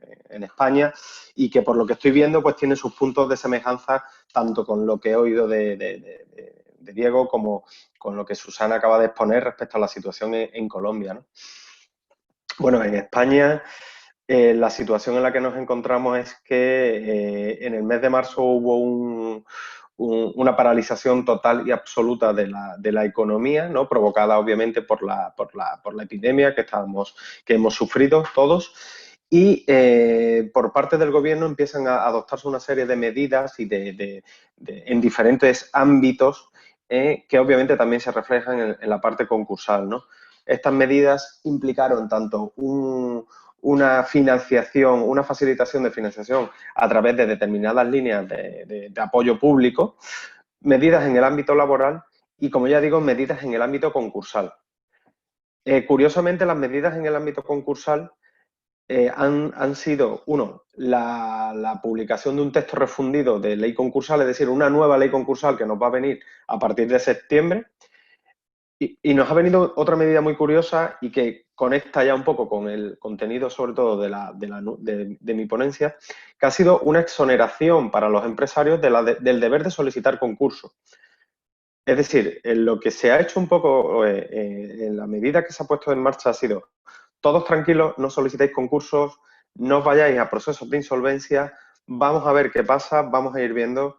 España, y que por lo que estoy viendo pues tiene sus puntos de semejanza tanto con lo que he oído de Diego como con lo que Susana acaba de exponer respecto a la situación en Colombia, ¿no? Bueno, en España la situación en la que nos encontramos es que en el mes de marzo hubo una paralización total y absoluta de la economía, ¿no?, provocada obviamente por la epidemia que hemos sufrido todos. Y por parte del gobierno empiezan a adoptarse una serie de medidas en diferentes ámbitos que obviamente también se reflejan en la parte concursal, ¿no? Estas medidas implicaron tanto una financiación, una facilitación de financiación a través de determinadas líneas de apoyo público, medidas en el ámbito laboral y, como ya digo, medidas en el ámbito concursal. Curiosamente, las medidas en el ámbito concursal han sido, la publicación de un texto refundido de ley concursal, es decir, una nueva ley concursal que nos va a venir a partir de septiembre. Y nos ha venido otra medida muy curiosa y que conecta ya un poco con el contenido, sobre todo, de mi ponencia, que ha sido una exoneración para los empresarios del deber de solicitar concurso. Es decir, lo que se ha hecho un poco en la medida que se ha puesto en marcha ha sido: todos tranquilos, no solicitéis concursos, no os vayáis a procesos de insolvencia, vamos a ver qué pasa, vamos a ir viendo.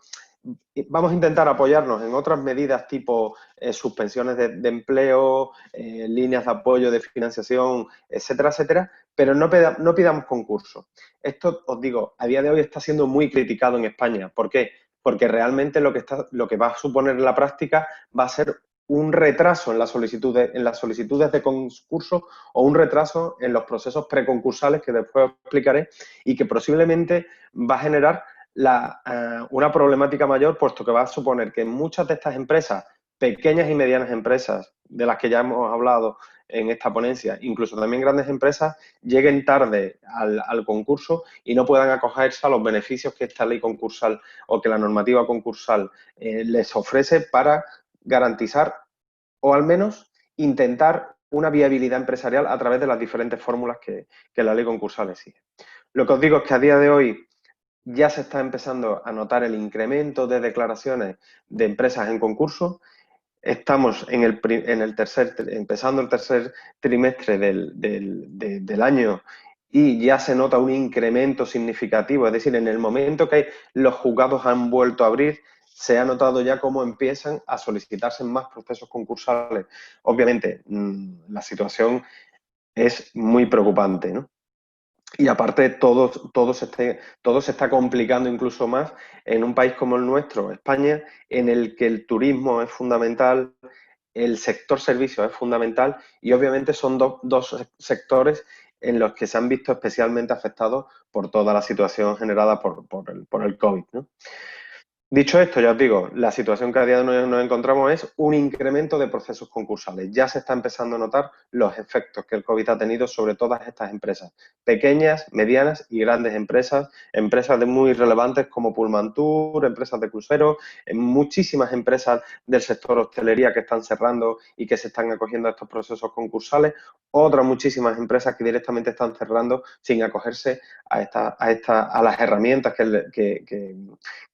Vamos a intentar apoyarnos en otras medidas tipo suspensiones de empleo, líneas de apoyo de financiación, etcétera, etcétera, pero no pidamos concursos. Esto, os digo, a día de hoy está siendo muy criticado en España. ¿Por qué? Porque realmente lo que va a suponer en la práctica va a ser un retraso en las solicitudes de concurso o un retraso en los procesos preconcursales, que después os explicaré, y que posiblemente va a generar una problemática mayor, puesto que va a suponer que muchas de estas empresas, pequeñas y medianas empresas, de las que ya hemos hablado en esta ponencia, incluso también grandes empresas, lleguen tarde al concurso y no puedan acogerse a los beneficios que esta ley concursal o que la normativa concursal les ofrece para garantizar o al menos intentar una viabilidad empresarial a través de las diferentes fórmulas que la ley concursal exige. Lo que os digo es que a día de hoy ya se está empezando a notar el incremento de declaraciones de empresas en concurso. Estamos empezando el tercer trimestre del año y ya se nota un incremento significativo. Es decir, en el momento que los juzgados han vuelto a abrir, se ha notado ya cómo empiezan a solicitarse más procesos concursales. Obviamente, la situación es muy preocupante, ¿no? Y aparte, todo se está complicando incluso más en un país como el nuestro, España, en el que el turismo es fundamental, el sector servicios es fundamental y obviamente son dos sectores en los que se han visto especialmente afectados por toda la situación generada por el COVID, ¿no? Dicho esto, ya os digo, la situación que a día de hoy nos encontramos es un incremento de procesos concursales. Ya se está empezando a notar los efectos que el COVID ha tenido sobre todas estas empresas, pequeñas, medianas y grandes empresas, empresas muy relevantes como Pullmantur, empresas de cruceros, muchísimas empresas del sector hostelería que están cerrando y que se están acogiendo a estos procesos concursales, otras muchísimas empresas que directamente están cerrando sin acogerse a las herramientas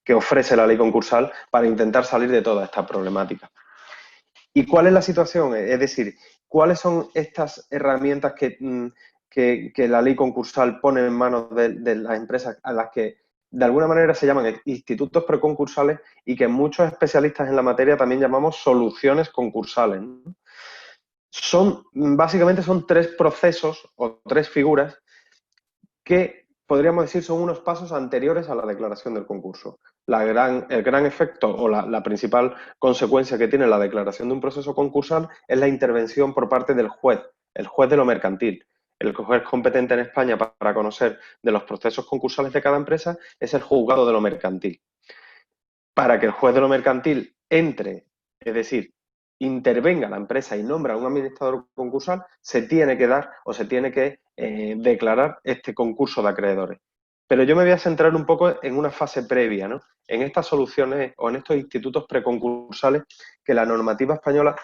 que ofrece la ley concursal para intentar salir de toda esta problemática. ¿Y cuál es la situación? Es decir, ¿cuáles son estas herramientas que la ley concursal pone en manos de las empresas a las que de alguna manera se llaman institutos preconcursales y que muchos especialistas en la materia también llamamos soluciones concursales, ¿no? Básicamente son tres procesos o tres figuras que podríamos decir son unos pasos anteriores a la declaración del concurso. El gran efecto o la principal consecuencia que tiene la declaración de un proceso concursal es la intervención por parte del juez, el juez de lo mercantil. El juez competente en España para conocer de los procesos concursales de cada empresa es el juzgado de lo mercantil. Para que el juez de lo mercantil entre, es decir, intervenga la empresa y nombra a un administrador concursal, se tiene que dar o se tiene que declarar este concurso de acreedores. Pero yo me voy a centrar un poco en una fase previa, ¿no? En estas soluciones o en estos institutos preconcursales que la normativa española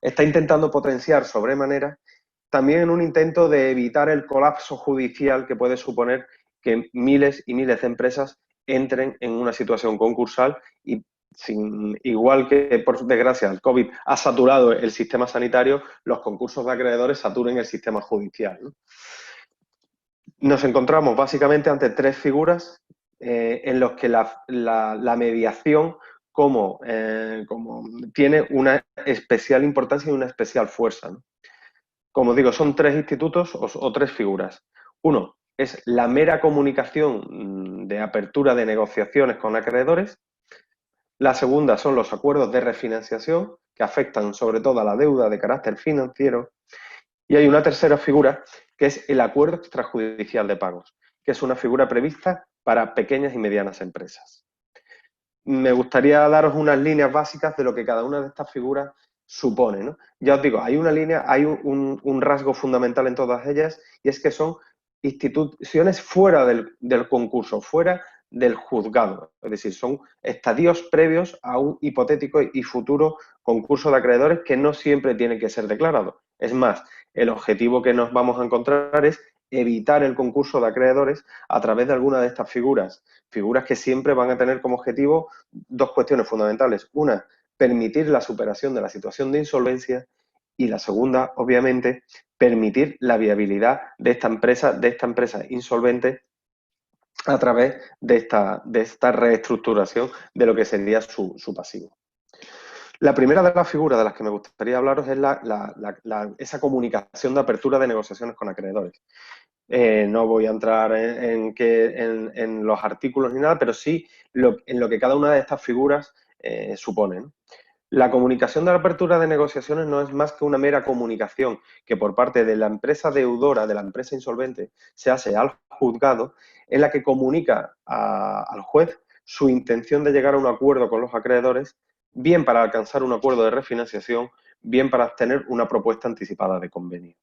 está intentando potenciar sobremanera, también en un intento de evitar el colapso judicial que puede suponer que miles y miles de empresas entren en una situación concursal y igual que, por desgracia, el COVID ha saturado el sistema sanitario, los concursos de acreedores saturen el sistema judicial, ¿no? Nos encontramos básicamente ante tres figuras en los que la mediación como tiene una especial importancia y una especial fuerza, ¿no? Como digo, son tres institutos o tres figuras. Uno es la mera comunicación de apertura de negociaciones con acreedores. La segunda son los acuerdos de refinanciación, que afectan sobre todo a la deuda de carácter financiero. Y hay una tercera figura, que es el acuerdo extrajudicial de pagos, que es una figura prevista para pequeñas y medianas empresas. Me gustaría daros unas líneas básicas de lo que cada una de estas figuras supone, ¿no? Ya os digo, hay una línea, hay un rasgo fundamental en todas ellas, y es que son instituciones fuera del concurso, fuera del juzgado. Es decir, son estadios previos a un hipotético y futuro concurso de acreedores que no siempre tiene que ser declarado. Es más, el objetivo que nos vamos a encontrar es evitar el concurso de acreedores a través de alguna de estas figuras. Figuras que siempre van a tener como objetivo dos cuestiones fundamentales. Una, permitir la superación de la situación de insolvencia y la segunda, obviamente, permitir la viabilidad de esta empresa insolvente a través de esta reestructuración de lo que sería su pasivo. La primera de las figuras de las que me gustaría hablaros es esa comunicación de apertura de negociaciones con acreedores. No voy a entrar en los artículos ni nada, pero sí en lo que cada una de estas figuras supone, ¿no? La comunicación de la apertura de negociaciones no es más que una mera comunicación que por parte de la empresa deudora, de la empresa insolvente, se hace al juzgado, en la que comunica al juez su intención de llegar a un acuerdo con los acreedores, bien para alcanzar un acuerdo de refinanciación, bien para obtener una propuesta anticipada de convenio.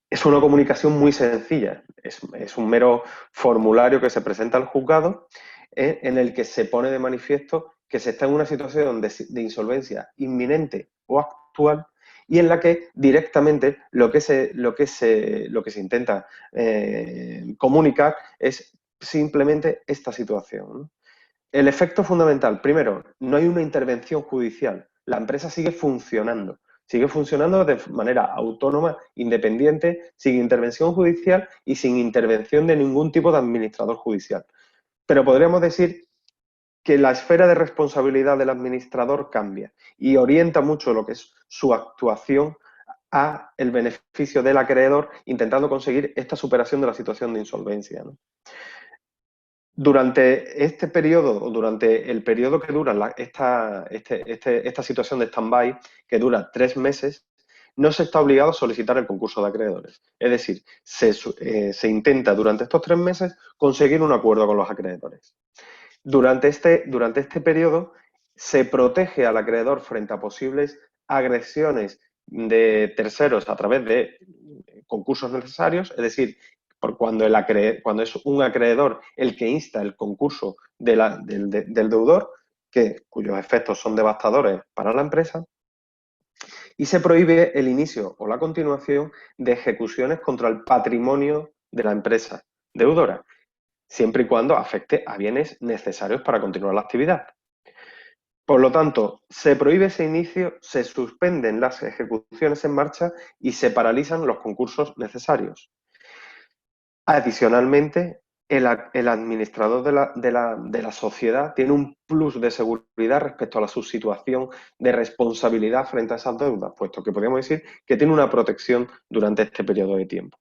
Es una comunicación muy sencilla, es un mero formulario que se presenta al juzgado en el que se pone de manifiesto que se está en una situación de insolvencia inminente o actual y en la que directamente lo que se intenta comunicar es simplemente esta situación, ¿no? El efecto fundamental, primero, no hay una intervención judicial, la empresa sigue funcionando de manera autónoma, independiente, sin intervención judicial y sin intervención de ningún tipo de administrador judicial. Pero podríamos decir que la esfera de responsabilidad del administrador cambia y orienta mucho lo que es su actuación a el beneficio del acreedor, intentando conseguir esta superación de la situación de insolvencia, ¿no? Durante este periodo, o durante el periodo que dura esta situación de stand-by, que dura 3 meses, no se está obligado a solicitar el concurso de acreedores. Es decir, se intenta durante estos 3 meses conseguir un acuerdo con los acreedores. Durante este periodo se protege al acreedor frente a posibles agresiones de terceros a través de concursos necesarios, es decir, cuando es un acreedor el que insta el concurso del deudor, cuyos efectos son devastadores para la empresa, y se prohíbe el inicio o la continuación de ejecuciones contra el patrimonio de la empresa deudora, siempre y cuando afecte a bienes necesarios para continuar la actividad. Por lo tanto, se prohíbe ese inicio, se suspenden las ejecuciones en marcha y se paralizan los concursos necesarios. Adicionalmente, el administrador de la sociedad tiene un plus de seguridad respecto a su situación de responsabilidad frente a esas deudas, puesto que podríamos decir que tiene una protección durante este periodo de tiempo.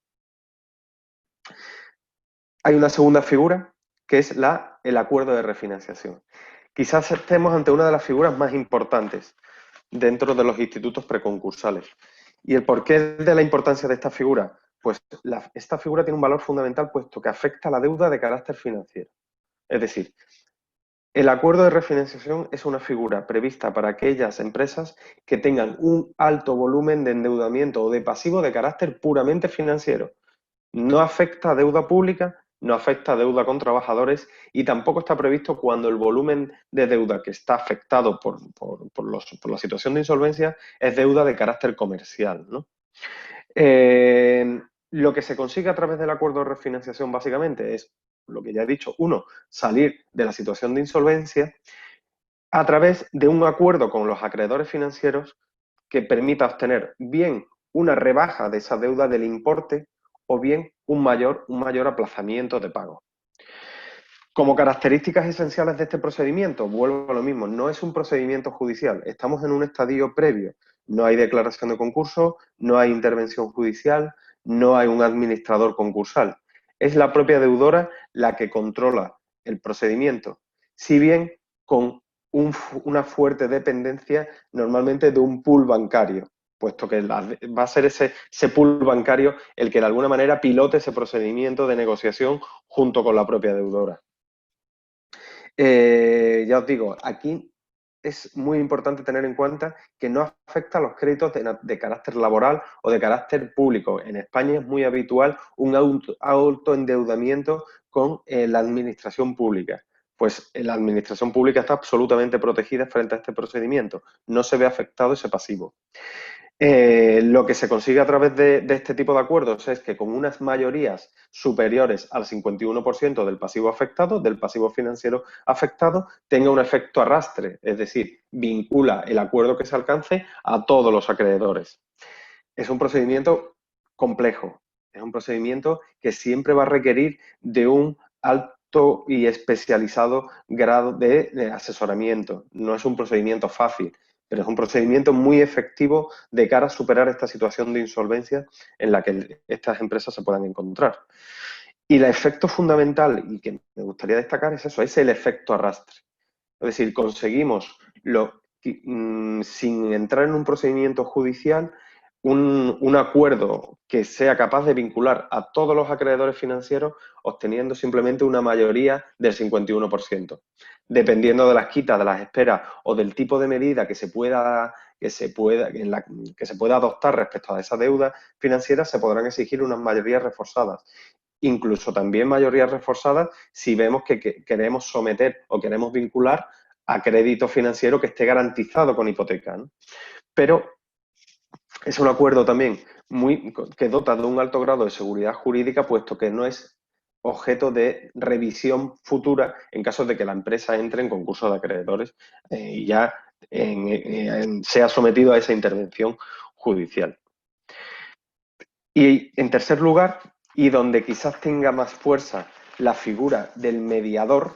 Hay una segunda figura, que es el acuerdo de refinanciación. Quizás estemos ante una de las figuras más importantes dentro de los institutos preconcursales. ¿Y el porqué de la importancia de esta figura? Pues esta figura tiene un valor fundamental puesto que afecta a la deuda de carácter financiero. Es decir, el acuerdo de refinanciación es una figura prevista para aquellas empresas que tengan un alto volumen de endeudamiento o de pasivo de carácter puramente financiero. No afecta a deuda pública, no afecta a deuda con trabajadores y tampoco está previsto cuando el volumen de deuda que está afectado por la situación de insolvencia es deuda de carácter comercial, ¿no? Lo que se consigue a través del acuerdo de refinanciación básicamente es, lo que ya he dicho, uno, salir de la situación de insolvencia a través de un acuerdo con los acreedores financieros que permita obtener bien una rebaja de esa deuda del importe o bien un mayor aplazamiento de pago. Como características esenciales de este procedimiento, vuelvo a lo mismo, no es un procedimiento judicial, estamos en un estadio previo, no hay declaración de concurso, no hay intervención judicial, no hay un administrador concursal. Es la propia deudora la que controla el procedimiento, si bien con una fuerte dependencia normalmente de un pool bancario, puesto que va a ser ese pool bancario el que de alguna manera pilote ese procedimiento de negociación junto con la propia deudora. Ya os digo, aquí es muy importante tener en cuenta que no afecta a los créditos de carácter laboral o de carácter público. En España es muy habitual un autoendeudamiento con la administración pública. Pues la administración pública está absolutamente protegida frente a este procedimiento. No se ve afectado ese pasivo. Lo que se consigue a través de este tipo de acuerdos es que con unas mayorías superiores al 51% del pasivo afectado, del pasivo financiero afectado, tenga un efecto arrastre, es decir, vincula el acuerdo que se alcance a todos los acreedores. Es un procedimiento complejo, es un procedimiento que siempre va a requerir de un alto y especializado grado de asesoramiento. No es un procedimiento fácil, pero es un procedimiento muy efectivo de cara a superar esta situación de insolvencia en la que estas empresas se puedan encontrar. Y el efecto fundamental, y que me gustaría destacar, es eso, es el efecto arrastre. Es decir, conseguimos, sin entrar en un procedimiento judicial, un acuerdo que sea capaz de vincular a todos los acreedores financieros obteniendo simplemente una mayoría del 51%. Dependiendo de las quitas, de las esperas o del tipo de medida que se pueda adoptar respecto a esa deuda financiera, se podrán exigir unas mayorías reforzadas. Incluso también mayorías reforzadas si vemos que queremos someter o queremos vincular a crédito financiero que esté garantizado con hipoteca, ¿no? Pero es un acuerdo también que dota de un alto grado de seguridad jurídica, puesto que no es objeto de revisión futura en caso de que la empresa entre en concurso de acreedores y ya sea sometido a esa intervención judicial. Y en tercer lugar, y donde quizás tenga más fuerza la figura del mediador,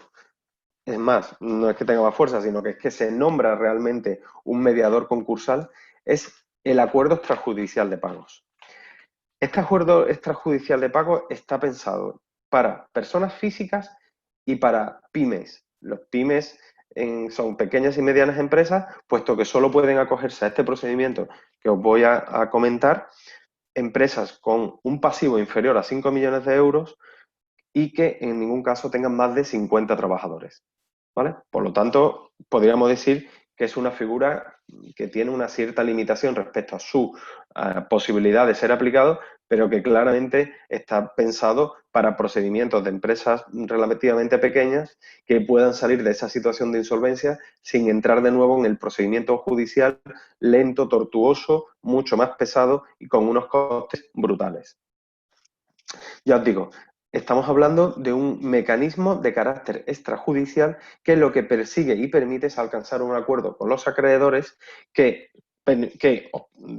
es más, no es que tenga más fuerza, sino que es que se nombra realmente un mediador concursal, es el acuerdo extrajudicial de pagos. Este acuerdo extrajudicial de pagos está pensado para personas físicas y para pymes. Los pymes son pequeñas y medianas empresas, puesto que solo pueden acogerse a este procedimiento que os voy a comentar empresas con un pasivo inferior a 5 millones de euros y que en ningún caso tengan más de 50 trabajadores, ¿vale? Por lo tanto, podríamos decir que es una figura que tiene una cierta limitación respecto a su posibilidad de ser aplicado, pero que claramente está pensado para procedimientos de empresas relativamente pequeñas que puedan salir de esa situación de insolvencia sin entrar de nuevo en el procedimiento judicial lento, tortuoso, mucho más pesado y con unos costes brutales. Ya os digo, estamos hablando de un mecanismo de carácter extrajudicial que lo que persigue y permite es alcanzar un acuerdo con los acreedores que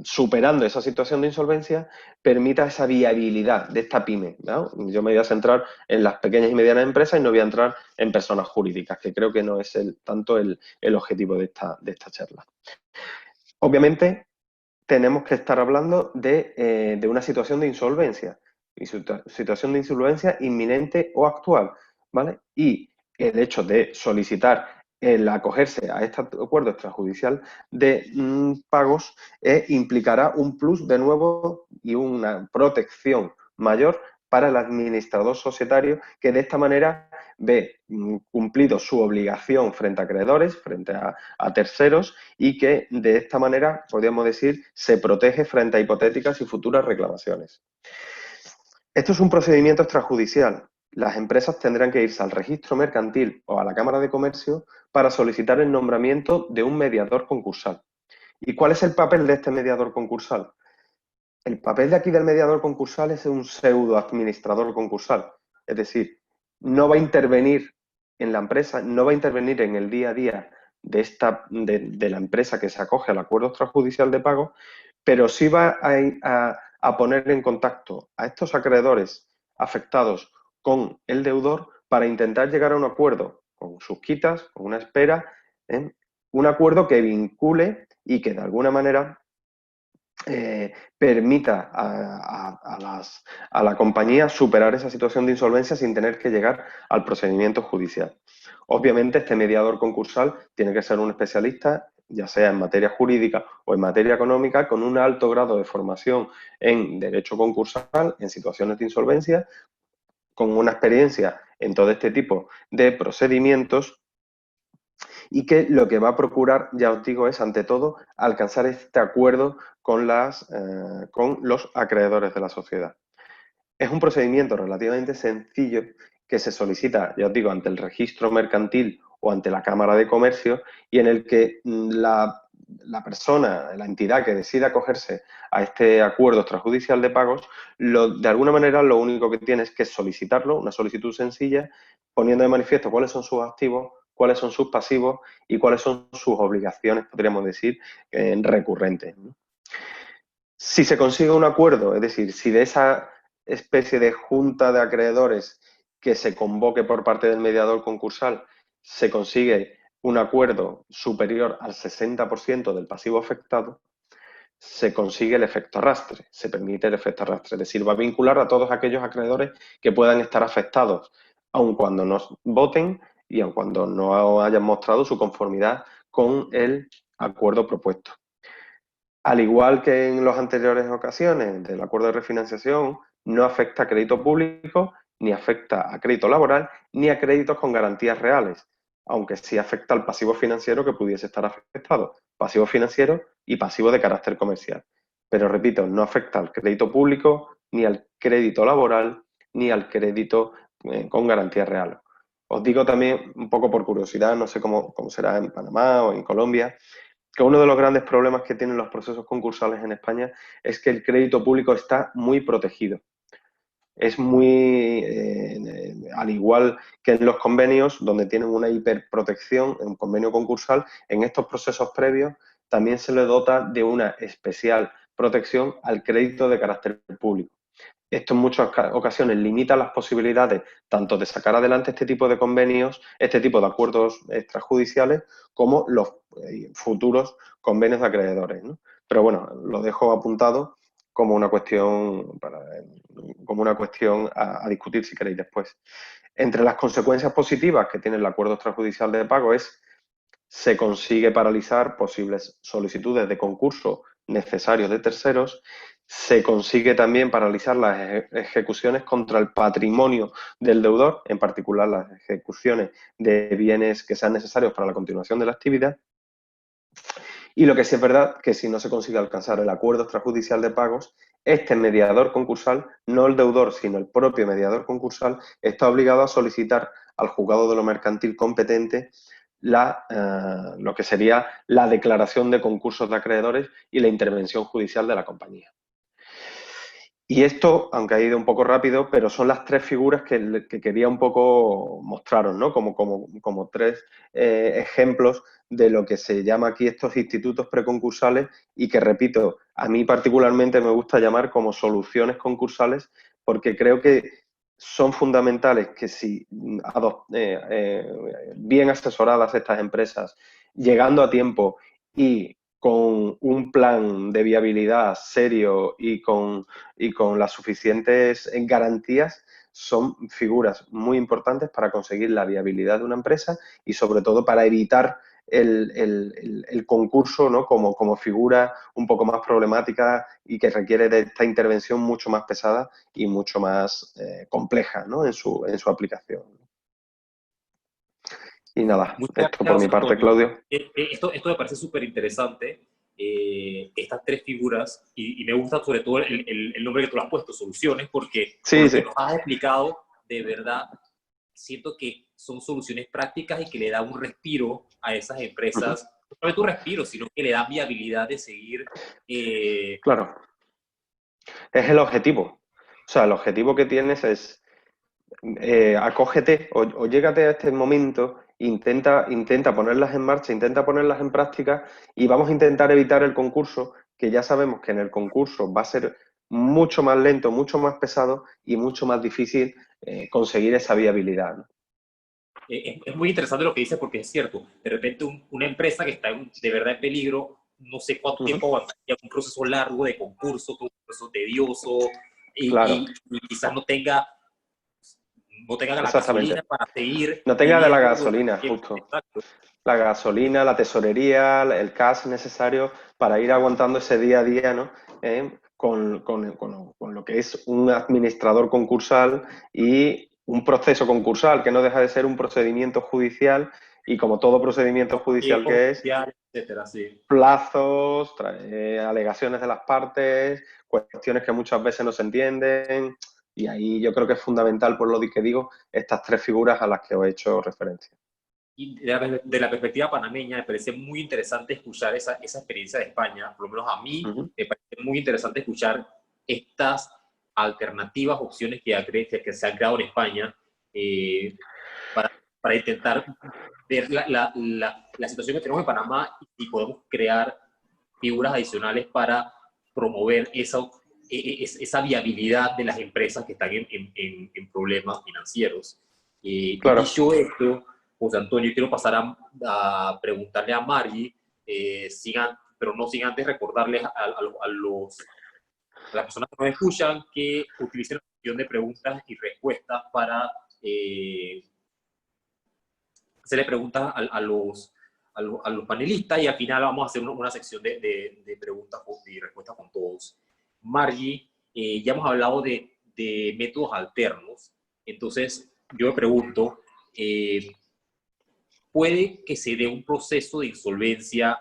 superando esa situación de insolvencia, permita esa viabilidad de esta pyme, ¿no? Yo me voy a centrar en las pequeñas y medianas empresas y no voy a entrar en personas jurídicas, que creo que no es tanto el objetivo de esta charla. Obviamente, tenemos que estar hablando de una situación de insolvencia. Situación de insolvencia inminente o actual, ¿vale? Y el hecho de solicitar el acogerse a este acuerdo extrajudicial de pagos implicará un plus de nuevo y una protección mayor para el administrador societario que de esta manera ve cumplido su obligación frente a acreedores, frente a terceros y que de esta manera, podríamos decir, se protege frente a hipotéticas y futuras reclamaciones. Esto es un procedimiento extrajudicial. Las empresas tendrán que irse al registro mercantil o a la Cámara de Comercio para solicitar el nombramiento de un mediador concursal. ¿Y cuál es el papel de este mediador concursal? El papel de aquí del mediador concursal es un pseudo administrador concursal. Es decir, no va a intervenir en la empresa, no va a intervenir en el día a día de la empresa que se acoge al acuerdo extrajudicial de pago, pero sí va a poner en contacto a estos acreedores afectados con el deudor para intentar llegar a un acuerdo con sus quitas, con una espera, un acuerdo que vincule y que de alguna manera permita a la compañía superar esa situación de insolvencia sin tener que llegar al procedimiento judicial. Obviamente, este mediador concursal tiene que ser un especialista, ya sea en materia jurídica o en materia económica, con un alto grado de formación en derecho concursal, en situaciones de insolvencia, con una experiencia en todo este tipo de procedimientos y que lo que va a procurar, ya os digo, es ante todo alcanzar este acuerdo con los acreedores de la sociedad. Es un procedimiento relativamente sencillo que se solicita, ya os digo, ante el registro mercantil o ante la Cámara de Comercio y en el que la persona, la entidad que decida acogerse a este acuerdo extrajudicial de pagos, de alguna manera lo único que tiene es que solicitarlo, una solicitud sencilla, poniendo de manifiesto cuáles son sus activos, cuáles son sus pasivos y cuáles son sus obligaciones, podríamos decir, recurrentes. Si se consigue un acuerdo, es decir, si de esa especie de junta de acreedores que se convoque por parte del mediador concursal se consigue un acuerdo superior al 60% del pasivo afectado, se consigue el efecto arrastre, se permite el efecto arrastre, es decir, va a vincular a todos aquellos acreedores que puedan estar afectados, aun cuando no voten y aun cuando no hayan mostrado su conformidad con el acuerdo propuesto. Al igual que en las anteriores ocasiones del acuerdo de refinanciación, no afecta a crédito público, ni afecta a crédito laboral, ni a créditos con garantías reales, aunque sí afecta al pasivo financiero que pudiese estar afectado, pasivo financiero y pasivo de carácter comercial. Pero repito, no afecta al crédito público, ni al crédito laboral, ni al crédito con garantías reales. Os digo también, un poco por curiosidad, no sé cómo será en Panamá o en Colombia, que uno de los grandes problemas que tienen los procesos concursales en España es que el crédito público está muy protegido. Es muy, al igual que en los convenios, donde tienen una hiperprotección, en un convenio concursal, en estos procesos previos también se le dota de una especial protección al crédito de carácter público. Esto en muchas ocasiones limita las posibilidades tanto de sacar adelante este tipo de convenios, este tipo de acuerdos extrajudiciales, como los futuros convenios de acreedores, ¿no? Pero bueno, lo dejo apuntado como una cuestión, a discutir si queréis después. Entre las consecuencias positivas que tiene el acuerdo extrajudicial de pago se consigue paralizar posibles solicitudes de concurso necesarios de terceros, se consigue también paralizar las ejecuciones contra el patrimonio del deudor, en particular las ejecuciones de bienes que sean necesarios para la continuación de la actividad. Y lo que sí es verdad que si no se consigue alcanzar el acuerdo extrajudicial de pagos, este mediador concursal, no el deudor, sino el propio mediador concursal, está obligado a solicitar al juzgado de lo mercantil competente lo que sería la declaración de concursos de acreedores y la intervención judicial de la compañía. Y esto, aunque ha ido un poco rápido, pero son las tres figuras que quería un poco mostraros, ¿no? Como tres ejemplos de lo que se llama aquí estos institutos preconcursales y que, repito, a mí particularmente me gusta llamar como soluciones concursales porque creo que son fundamentales que si bien asesoradas estas empresas, llegando a tiempo y con un plan de viabilidad serio y con las suficientes garantías, son figuras muy importantes para conseguir la viabilidad de una empresa y sobre todo para evitar el concurso, ¿no? como figura un poco más problemática y que requiere de esta intervención mucho más pesada y mucho más compleja, ¿no? en su aplicación. Y nada, Muchas esto por gracias, mi parte, Antonio. Claudio. Esto me parece súper interesante, estas tres figuras, y me gusta sobre todo el nombre que tú le has puesto, soluciones, porque por Sí, lo sí. que nos has explicado, de verdad, siento que son soluciones prácticas y que le da un respiro a esas empresas, no solamente un respiro, sino que le da viabilidad de seguir. Claro. Es el objetivo. O sea, el objetivo que tienes es acógete o llégate a este momento, intenta ponerlas en marcha, intenta ponerlas en práctica y vamos a intentar evitar el concurso, que ya sabemos que en el concurso va a ser mucho más lento, mucho más pesado y mucho más difícil conseguir esa viabilidad, ¿no? Es muy interesante lo que dice porque es cierto, de repente una empresa que está de verdad en peligro, no sé cuánto tiempo aguantaría un proceso largo de concurso, un proceso tedioso Claro. y quizás no tenga la Exactamente. gasolina para seguir No tenga de la viviendo. gasolina, justo. Exacto. La gasolina, la tesorería, el cash necesario para ir aguantando ese día a día, ¿no? Con lo que es un administrador concursal y un proceso concursal, que no deja de ser un procedimiento judicial y como todo procedimiento judicial que es, Etcétera, sí. plazos, alegaciones de las partes, cuestiones que muchas veces no se entienden y ahí yo creo que es fundamental, por lo que digo, estas tres figuras a las que os he hecho referencia. Y de la perspectiva panameña, me parece muy interesante escuchar esa experiencia de España. Por lo menos a mí me parece muy interesante escuchar estas alternativas, opciones que se han creado en España para intentar ver la situación que tenemos en Panamá y podemos crear figuras adicionales para promover esa viabilidad de las empresas que están en problemas financieros. Claro. Y dicho esto, José Antonio, quiero pasar a preguntarle a Margie, pero no sin antes recordarles a las personas que nos escuchan que utilicen la sección de preguntas y respuestas para hacerle preguntas a los panelistas y al final vamos a hacer una sección de preguntas y respuestas con todos. Margie, ya hemos hablado de métodos alternos, entonces yo me pregunto, ¿puede que se dé un proceso de insolvencia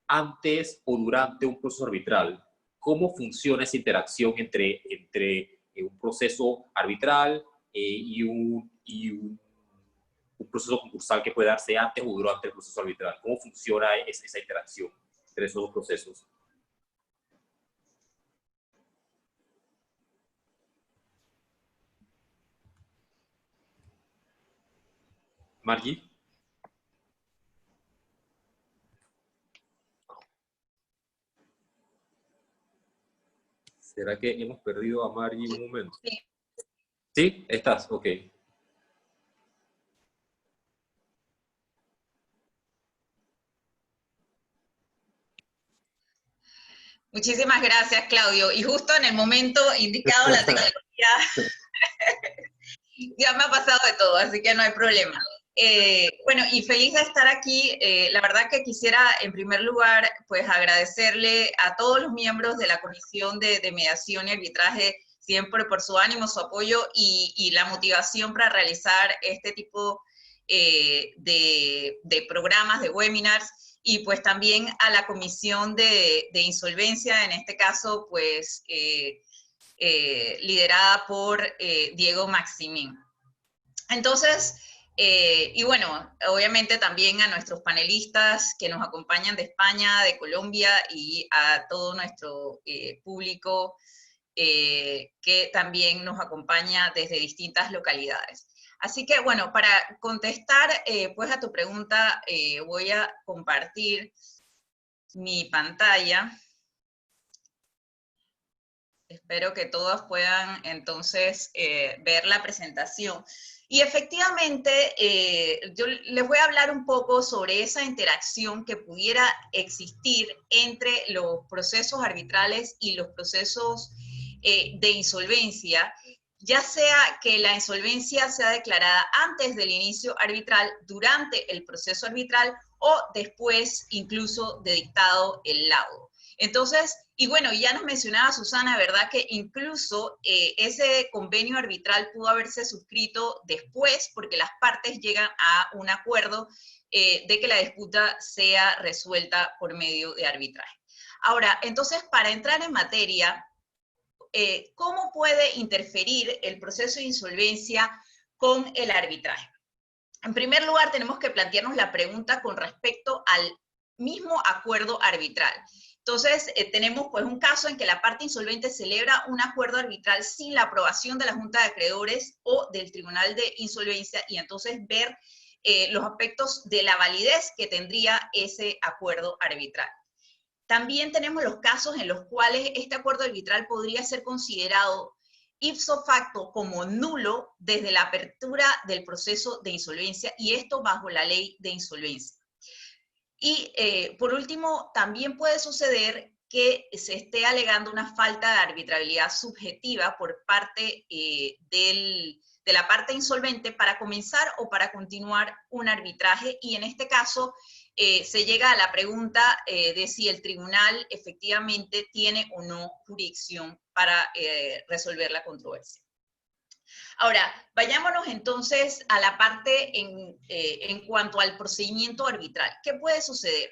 antes o durante un proceso arbitral? ¿Cómo funciona esa interacción entre un proceso arbitral y un proceso concursal que puede darse antes o durante el proceso arbitral? ¿Cómo funciona esa interacción entre esos dos procesos? Margie. ¿Será que hemos perdido a Margie un momento? Sí. ¿Sí? ¿Estás? Ok. Muchísimas gracias, Claudio. Y justo en el momento indicado, la tecnología ya me ha pasado de todo, así que no hay problema. Bueno, y feliz de estar aquí. La verdad que quisiera, en primer lugar, pues agradecerle a todos los miembros de la Comisión de Mediación y Arbitraje siempre por su ánimo, su apoyo y la motivación para realizar este tipo de programas, de webinars, y pues también a la Comisión de Insolvencia, en este caso, pues liderada por Diego Maximín. Entonces, y bueno, obviamente también a nuestros panelistas que nos acompañan de España, de Colombia, y a todo nuestro público que también nos acompaña desde distintas localidades. Así que bueno, para contestar pues a tu pregunta, voy a compartir mi pantalla. Espero que todos puedan entonces ver la presentación. Y efectivamente, yo les voy a hablar un poco sobre esa interacción que pudiera existir entre los procesos arbitrales y los procesos de insolvencia, ya sea que la insolvencia sea declarada antes del inicio arbitral, durante el proceso arbitral o después incluso de dictado el laudo. Entonces, y bueno, ya nos mencionaba Susana, ¿verdad? Que incluso ese convenio arbitral pudo haberse suscrito después porque las partes llegan a un acuerdo de que la disputa sea resuelta por medio de arbitraje. Ahora, entonces, para entrar en materia, ¿cómo puede interferir el proceso de insolvencia con el arbitraje? En primer lugar, tenemos que plantearnos la pregunta con respecto al mismo acuerdo arbitral. Entonces, tenemos pues un caso en que la parte insolvente celebra un acuerdo arbitral sin la aprobación de la Junta de Acreedores o del Tribunal de Insolvencia, y entonces ver los aspectos de la validez que tendría ese acuerdo arbitral. También tenemos los casos en los cuales este acuerdo arbitral podría ser considerado ipso facto como nulo desde la apertura del proceso de insolvencia, y esto bajo la ley de insolvencia. Y por último, también puede suceder que se esté alegando una falta de arbitrabilidad subjetiva por parte de la parte insolvente para comenzar o para continuar un arbitraje, y en este caso se llega a la pregunta de si el tribunal efectivamente tiene o no jurisdicción para resolver la controversia. Ahora, vayámonos entonces a la parte en cuanto al procedimiento arbitral. ¿Qué puede suceder?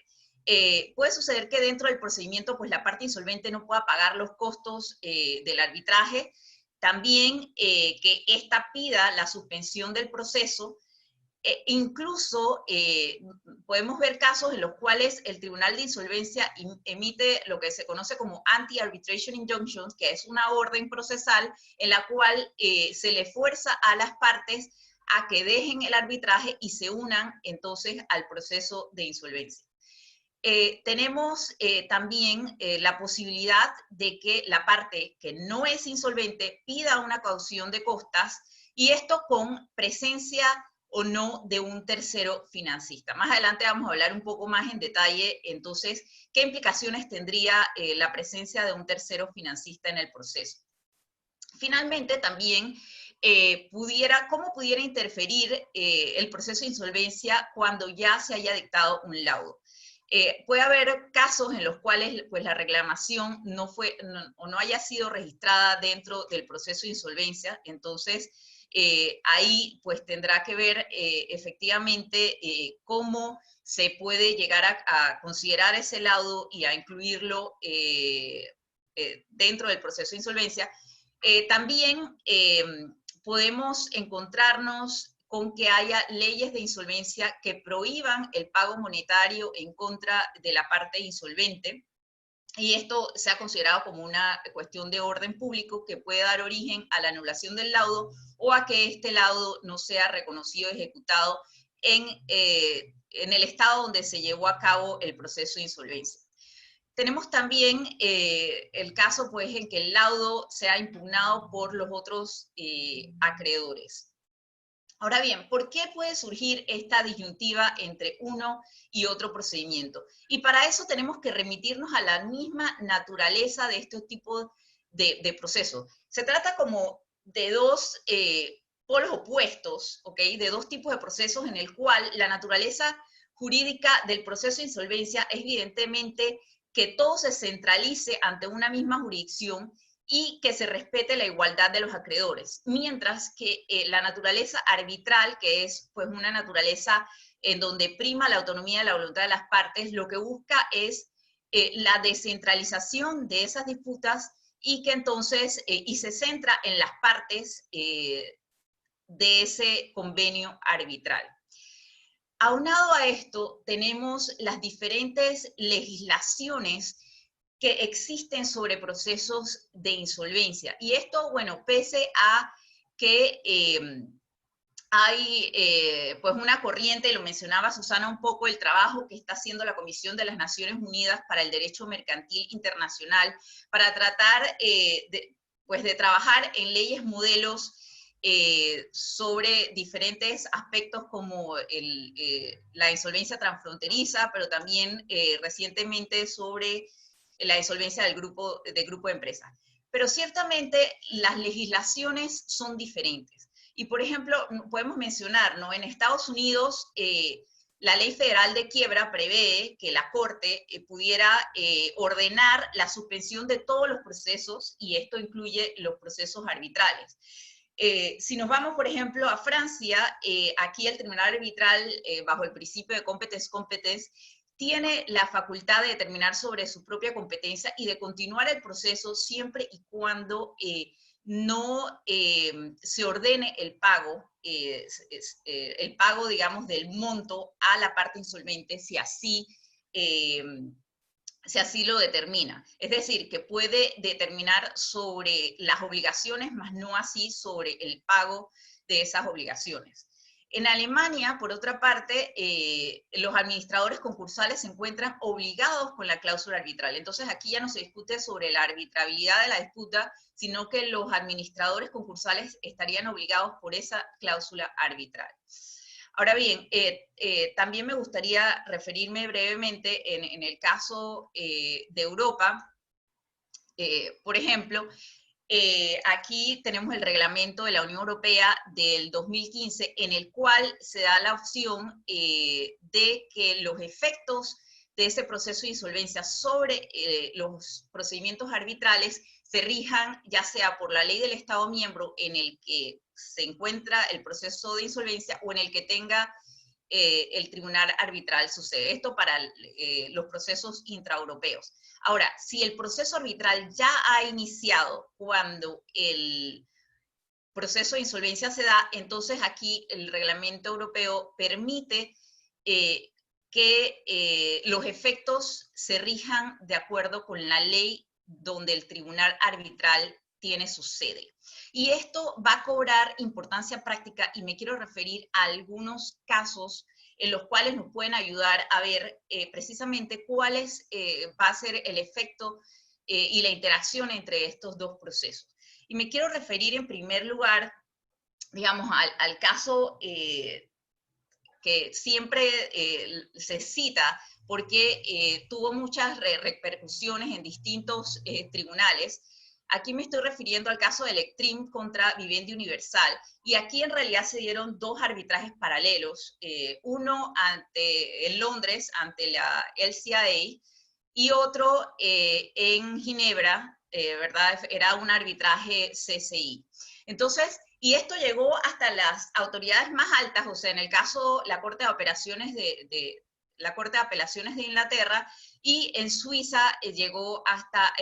Puede suceder que dentro del procedimiento, pues la parte insolvente no pueda pagar los costos del arbitraje. También que ésta pida la suspensión del proceso. Incluso podemos ver casos en los cuales el Tribunal de Insolvencia emite lo que se conoce como Anti-Arbitration Injunctions, que es una orden procesal en la cual se le fuerza a las partes a que dejen el arbitraje y se unan entonces al proceso de insolvencia. Tenemos también la posibilidad de que la parte que no es insolvente pida una caución de costas, y esto con presencia o no de un tercero financista. Más adelante vamos a hablar un poco más en detalle, entonces, qué implicaciones tendría la presencia de un tercero financista en el proceso. Finalmente, también, ¿cómo pudiera interferir el proceso de insolvencia cuando ya se haya dictado un laudo? Puede haber casos en los cuales pues, la reclamación no haya sido registrada dentro del proceso de insolvencia, entonces ahí pues tendrá que ver efectivamente cómo se puede llegar a considerar ese laudo y a incluirlo dentro del proceso de insolvencia. También podemos encontrarnos con que haya leyes de insolvencia que prohíban el pago monetario en contra de la parte insolvente, y esto se ha considerado como una cuestión de orden público que puede dar origen a la anulación del laudo o a que este laudo no sea reconocido y ejecutado en el estado donde se llevó a cabo el proceso de insolvencia. Tenemos también el caso pues, en que el laudo sea impugnado por los otros acreedores. Ahora bien, ¿por qué puede surgir esta disyuntiva entre uno y otro procedimiento? Y para eso tenemos que remitirnos a la misma naturaleza de este tipo de procesos. Se trata como de dos polos opuestos, ¿ok? De dos tipos de procesos en el cual la naturaleza jurídica del proceso de insolvencia es evidentemente que todo se centralice ante una misma jurisdicción y que se respete la igualdad de los acreedores, mientras que la naturaleza arbitral, que es pues una naturaleza en donde prima la autonomía de la voluntad de las partes, lo que busca es la descentralización de esas disputas y que entonces, y se centra en las partes de ese convenio arbitral. Aunado a esto, tenemos las diferentes legislaciones que existen sobre procesos de insolvencia. Y esto, bueno, pese a que hay pues una corriente, lo mencionaba Susana un poco, el trabajo que está haciendo la Comisión de las Naciones Unidas para el Derecho Mercantil Internacional, para tratar de trabajar en leyes modelos sobre diferentes aspectos como la insolvencia transfronteriza, pero también recientemente sobre la insolvencia del grupo de empresas. Pero ciertamente las legislaciones son diferentes. Y por ejemplo, podemos mencionar, ¿no? En Estados Unidos, la ley federal de quiebra prevé que la Corte pudiera ordenar la suspensión de todos los procesos, y esto incluye los procesos arbitrales. Si nos vamos, por ejemplo, a Francia, aquí el tribunal arbitral, bajo el principio de competence, tiene la facultad de determinar sobre su propia competencia y de continuar el proceso siempre y cuando no se ordene el pago, digamos, del monto a la parte insolvente, si así lo determina. Es decir, que puede determinar sobre las obligaciones, mas no así sobre el pago de esas obligaciones. En Alemania, por otra parte, los administradores concursales se encuentran obligados con la cláusula arbitral. Entonces aquí ya no se discute sobre la arbitrabilidad de la disputa, sino que los administradores concursales estarían obligados por esa cláusula arbitral. Ahora bien, también me gustaría referirme brevemente en el caso de Europa. Por ejemplo, aquí tenemos el reglamento de la Unión Europea del 2015, en el cual se da la opción de que los efectos de ese proceso de insolvencia sobre los procedimientos arbitrales se rijan ya sea por la ley del Estado miembro en el que se encuentra el proceso de insolvencia o en el que tenga el tribunal arbitral sucede. Esto para los procesos intraeuropeos. Ahora, si el proceso arbitral ya ha iniciado cuando el proceso de insolvencia se da, entonces aquí el reglamento europeo permite que los efectos se rijan de acuerdo con la ley donde el tribunal arbitral tiene su sede. Y esto va a cobrar importancia práctica y me quiero referir a algunos casos en los cuales nos pueden ayudar a ver precisamente cuál va a ser el efecto y la interacción entre estos dos procesos. Y me quiero referir en primer lugar, digamos, al caso que siempre se cita porque tuvo muchas repercusiones en distintos tribunales. Aquí me estoy refiriendo al caso de Electrim contra Vivendi Universal, y aquí en realidad se dieron dos arbitrajes paralelos, uno en Londres, ante la LCA, y otro en Ginebra, ¿verdad? Era un arbitraje CCI. Entonces, y esto llegó hasta las autoridades más altas, o sea, en el caso, la Corte de Apelaciones la Corte de Apelaciones de Inglaterra, y en Suiza llegó hasta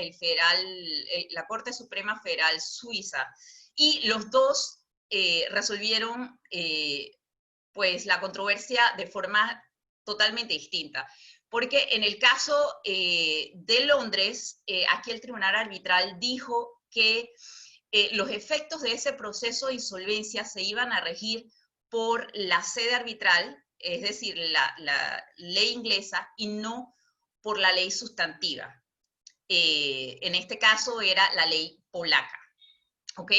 la Corte Suprema Federal Suiza. Y los dos resolvieron pues la controversia de forma totalmente distinta. Porque en el caso de Londres, aquí el tribunal arbitral dijo que los efectos de ese proceso de insolvencia se iban a regir por la sede arbitral, es decir, la ley inglesa, y no por la ley sustantiva. En este caso era la ley polaca, ¿ok?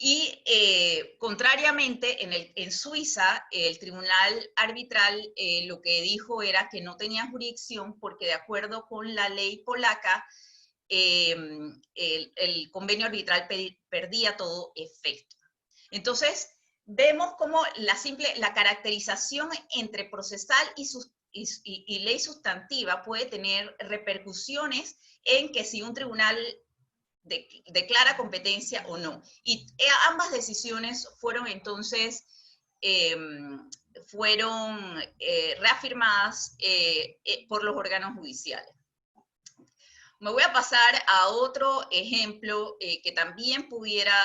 Y contrariamente, en Suiza, el tribunal arbitral lo que dijo era que no tenía jurisdicción porque de acuerdo con la ley polaca, el convenio arbitral perdía todo efecto. Entonces, vemos cómo la caracterización entre procesal y ley sustantiva puede tener repercusiones en que si un tribunal declara competencia o no. Y ambas decisiones fueron entonces reafirmadas por los órganos judiciales. Me voy a pasar a otro ejemplo que también pudiera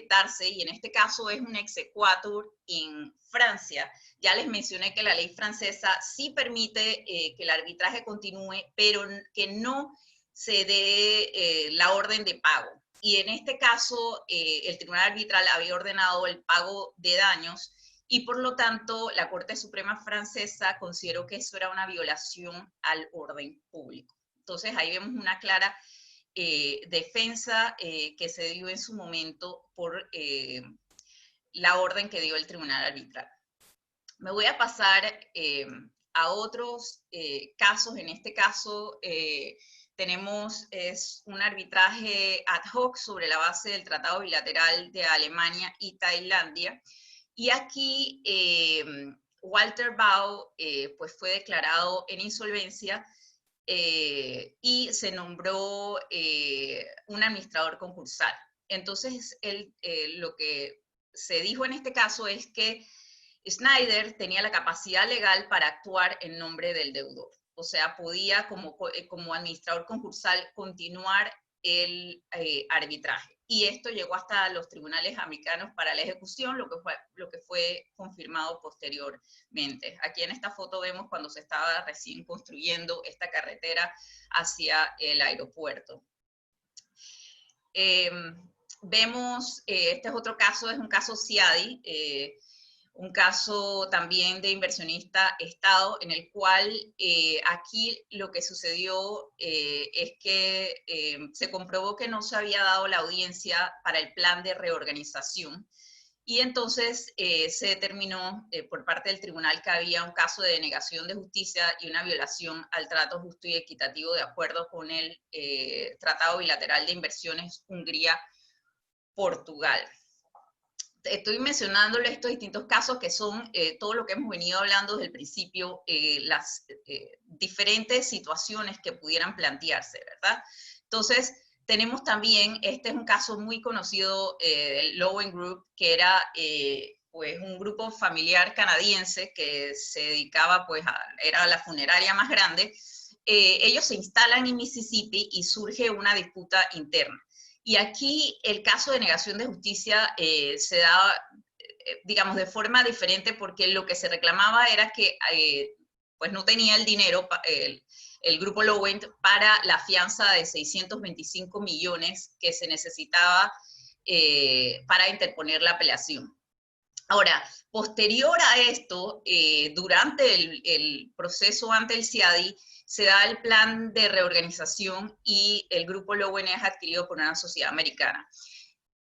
darse, y en este caso es un exequatur en Francia. Ya les mencioné que la ley francesa sí permite que el arbitraje continúe, pero que no se dé la orden de pago. Y en este caso, el Tribunal Arbitral había ordenado el pago de daños, y por lo tanto, la Corte Suprema Francesa consideró que eso era una violación al orden público. Entonces, ahí vemos una clara defensa que se dio en su momento por la orden que dio el Tribunal Arbitral. Me voy a pasar a otros casos. En este caso, tenemos un arbitraje ad hoc sobre la base del Tratado Bilateral de Alemania y Tailandia. Y aquí Walter Bau pues fue declarado en insolvencia y se nombró un administrador concursal. Entonces, lo que se dijo en este caso es que Schneider tenía la capacidad legal para actuar en nombre del deudor. O sea, podía como administrador concursal continuar el arbitraje. Y esto llegó hasta los tribunales americanos para la ejecución, lo que fue confirmado posteriormente. Aquí en esta foto vemos cuando se estaba recién construyendo esta carretera hacia el aeropuerto. Vemos, este es otro caso, es un caso CIADI, un caso también de inversionista Estado, en el cual aquí lo que sucedió es que se comprobó que no se había dado la audiencia para el plan de reorganización, y entonces se determinó por parte del tribunal que había un caso de denegación de justicia y una violación al trato justo y equitativo de acuerdo con el Tratado Bilateral de Inversiones Hungría-Portugal. Estoy mencionándole estos distintos casos que son todo lo que hemos venido hablando desde el principio, las diferentes situaciones que pudieran plantearse, ¿verdad? Entonces, tenemos también, este es un caso muy conocido del Lowen Group, que era pues un grupo familiar canadiense que se dedicaba, pues, era la funeraria más grande. Ellos se instalan en Mississippi y surge una disputa interna. Y aquí el caso de negación de justicia se da, digamos, de forma diferente, porque lo que se reclamaba era que pues no tenía el dinero, el grupo Lowen, para la fianza de 625 millones que se necesitaba para interponer la apelación. Ahora, posterior a esto, durante el proceso ante el CIADI, se da el plan de reorganización y el grupo Lowen es adquirido por una sociedad americana.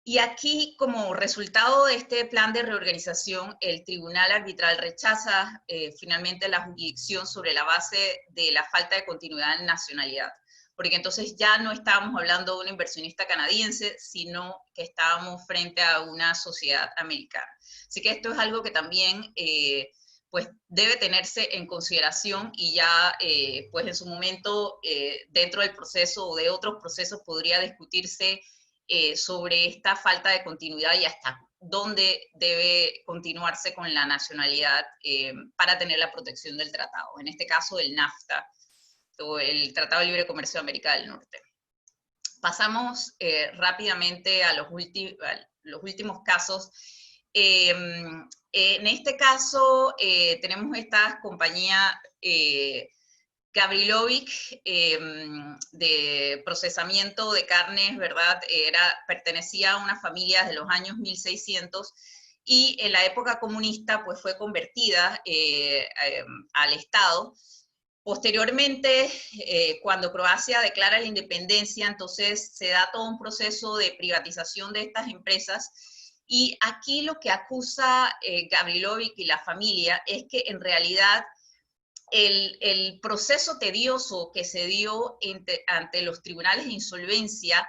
Y aquí, como resultado de este plan de reorganización, el tribunal arbitral rechaza finalmente la jurisdicción sobre la base de la falta de continuidad en nacionalidad, porque entonces ya no estábamos hablando de un inversionista canadiense, sino que estábamos frente a una sociedad americana. Así que esto es algo que también pues debe tenerse en consideración, y ya pues en su momento dentro del proceso o de otros procesos podría discutirse sobre esta falta de continuidad y hasta dónde debe continuarse con la nacionalidad para tener la protección del tratado, en este caso el NAFTA, o el Tratado de Libre Comercio de América del Norte. Pasamos rápidamente a los últimos casos. En este caso tenemos esta compañía Gavrilovic de procesamiento de carnes, ¿verdad? Pertenecía a una familia de los años 1600, y en la época comunista pues fue convertida al Estado. Posteriormente, cuando Croacia declara la independencia, entonces se da todo un proceso de privatización de estas empresas, Y aquí lo que acusa Gavrilovic y la familia es que en realidad el proceso tedioso que se dio ante los tribunales de insolvencia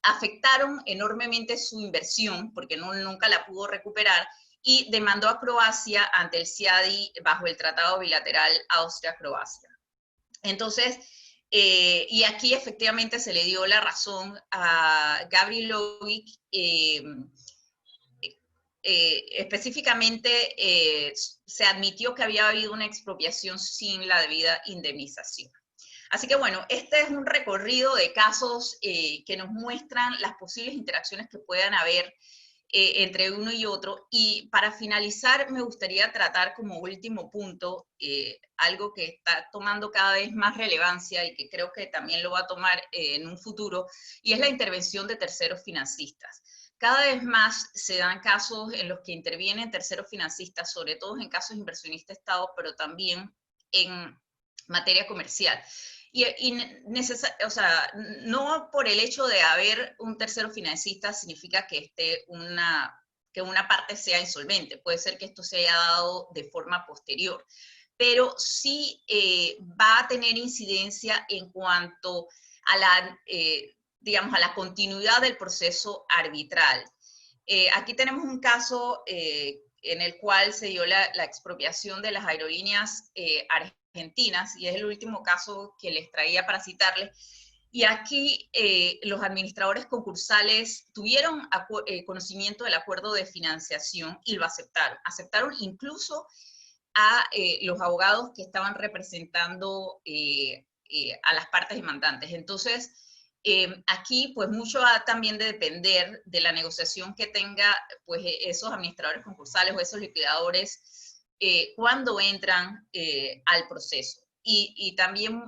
afectaron enormemente su inversión, porque nunca la pudo recuperar, y demandó a Croacia ante el CIADI bajo el Tratado Bilateral Austria-Croacia. Entonces, y aquí efectivamente se le dio la razón a Gavrilovic, específicamente se admitió que había habido una expropiación sin la debida indemnización. Así que bueno, este es un recorrido de casos que nos muestran las posibles interacciones que puedan haber entre uno y otro. Y para finalizar, me gustaría tratar como último punto algo que está tomando cada vez más relevancia y que creo que también lo va a tomar en un futuro, y es la intervención de terceros financistas. Cada vez más se dan casos en los que intervienen terceros financistas, sobre todo en casos inversionista-Estado, pero también en materia comercial. O sea, no por el hecho de haber un tercero financista significa que una parte sea insolvente. Puede ser que esto se haya dado de forma posterior, pero sí va a tener incidencia en cuanto a la, digamos, a la continuidad del proceso arbitral. Aquí tenemos un caso en el cual se dio la expropiación de las aerolíneas argentinas, y es el último caso que les traía para citarles. Y aquí los administradores concursales tuvieron conocimiento del acuerdo de financiación y lo aceptaron. Aceptaron incluso a los abogados que estaban representando a las partes demandantes. Entonces, aquí pues mucho va también de depender de la negociación que tenga pues esos administradores concursales o esos liquidadores cuando entran al proceso. Y también,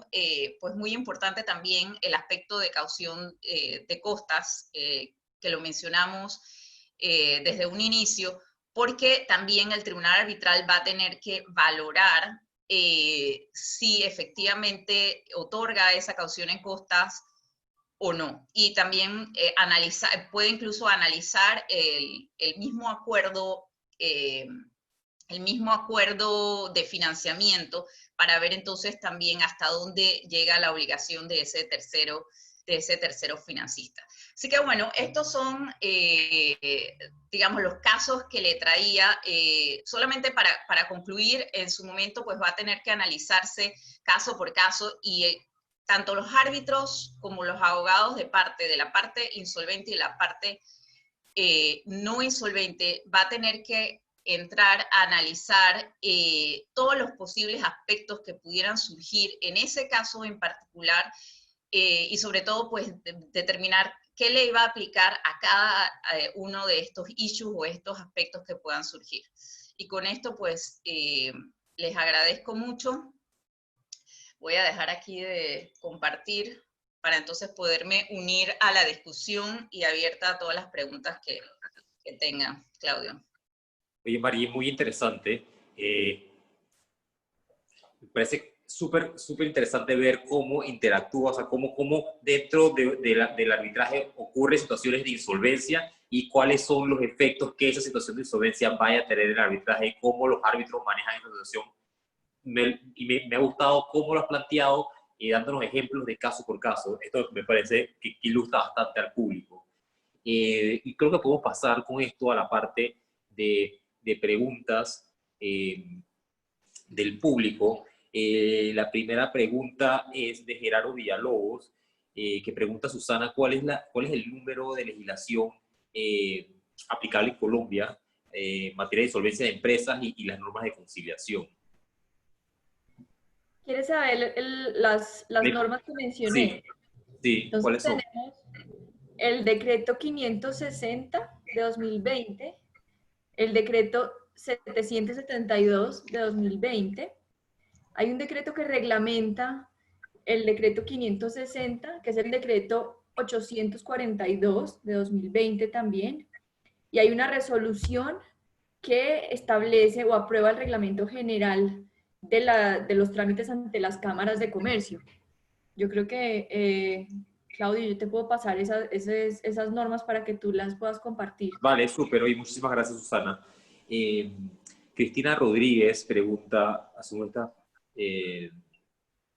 pues muy importante también el aspecto de caución de costas, que lo mencionamos desde un inicio, porque también el tribunal arbitral va a tener que valorar si efectivamente otorga esa caución en costas o no. Y también puede incluso analizar el mismo acuerdo de financiamiento para ver entonces también hasta dónde llega la obligación de ese tercero financista. Así que bueno, estos son, digamos, los casos que le traía. Solamente para concluir, en su momento pues va a tener que analizarse caso por caso, y tanto los árbitros como los abogados de la parte insolvente y la parte no insolvente va a tener que entrar a analizar todos los posibles aspectos que pudieran surgir en ese caso en particular, y sobre todo pues determinar qué le iba a aplicar a cada uno de estos issues o estos aspectos que puedan surgir. Y con esto pues les agradezco mucho. Voy a dejar aquí de compartir para entonces poderme unir a la discusión y abierta a todas las preguntas que tengan. Claudio. Oye, María, muy interesante. Me parece súper interesante ver cómo interactúa, o sea, cómo dentro del arbitraje ocurren situaciones de insolvencia y cuáles son los efectos que esa situación de insolvencia vaya a tener en el arbitraje y cómo los árbitros manejan esa situación. Me ha gustado cómo lo has planteado y dándonos ejemplos de caso por caso. Esto me parece que ilustra bastante al público. Y creo que podemos pasar con esto a la parte de preguntas del público. La primera pregunta es de Gerardo Villalobos, que pregunta a Susana cuál es el número de legislación aplicable en Colombia en materia de insolvencia de empresas y las normas de conciliación. ¿Quieres saber las normas que mencioné? Sí. Entonces, ¿Cuáles son? tenemos el decreto 560 de 2020, el decreto 772 de 2020. Hay un decreto que reglamenta el decreto 560, que es el decreto 842 de 2020 también. Y hay una resolución que establece o aprueba el reglamento general de los trámites ante las cámaras de comercio. Yo creo que Claudio, yo te puedo pasar esas normas para que tú las puedas compartir. Vale, súper. Oye, muchísimas gracias, Susana. Cristina Rodríguez pregunta, asumo esta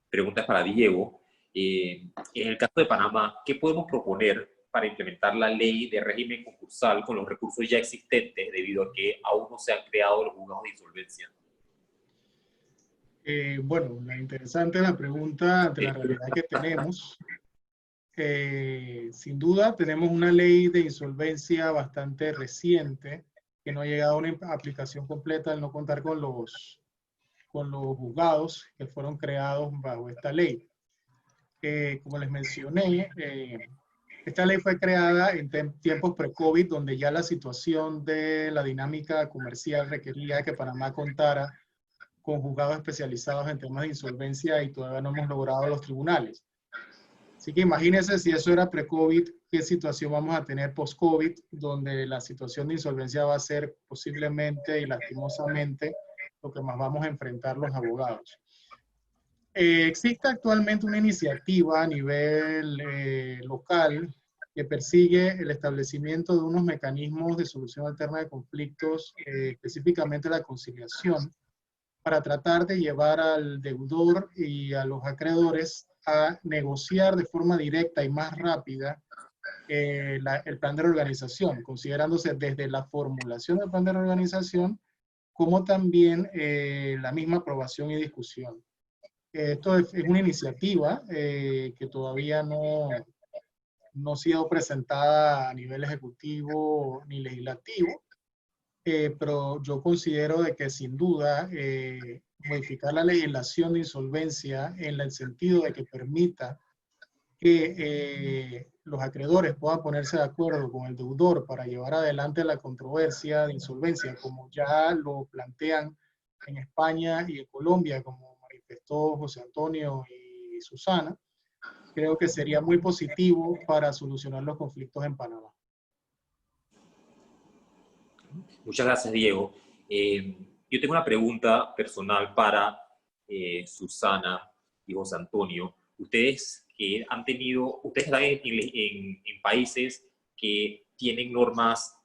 pregunta es para Diego. En el caso de Panamá, ¿qué podemos proponer para implementar la ley de régimen concursal con los recursos ya existentes debido a que aún no se han creado los juzgados de insolvencia? Bueno, interesante la pregunta ante la realidad que tenemos. Sin duda, tenemos una ley de insolvencia bastante reciente que no ha llegado a una aplicación completa al no contar con los juzgados que fueron creados bajo esta ley. Como les mencioné, esta ley fue creada en tiempos pre-COVID, donde ya la situación de la dinámica comercial requería que Panamá contara con juzgados especializados en temas de insolvencia y todavía no hemos logrado los tribunales. Así que imagínense si eso era pre-COVID, qué situación vamos a tener post-COVID, donde la situación de insolvencia va a ser posiblemente y lastimosamente lo que más vamos a enfrentar los abogados. Existe actualmente una iniciativa a nivel local que persigue el establecimiento de unos mecanismos de solución alterna de conflictos, específicamente la conciliación, para tratar de llevar al deudor y a los acreedores a negociar de forma directa y más rápida el plan de reorganización, considerándose desde la formulación del plan de reorganización como también la misma aprobación y discusión. Esto es una iniciativa que todavía no ha sido presentada a nivel ejecutivo ni legislativo, pero yo considero de que sin duda modificar la legislación de insolvencia en el sentido de que permita que los acreedores puedan ponerse de acuerdo con el deudor para llevar adelante la controversia de insolvencia, como ya lo plantean en España y en Colombia, como manifestó José Antonio y Susana, creo que sería muy positivo para solucionar los conflictos en Panamá. Muchas gracias, Diego. Yo tengo una pregunta personal para Susana y José Antonio. Ustedes que han tenido, ustedes están en países que tienen normas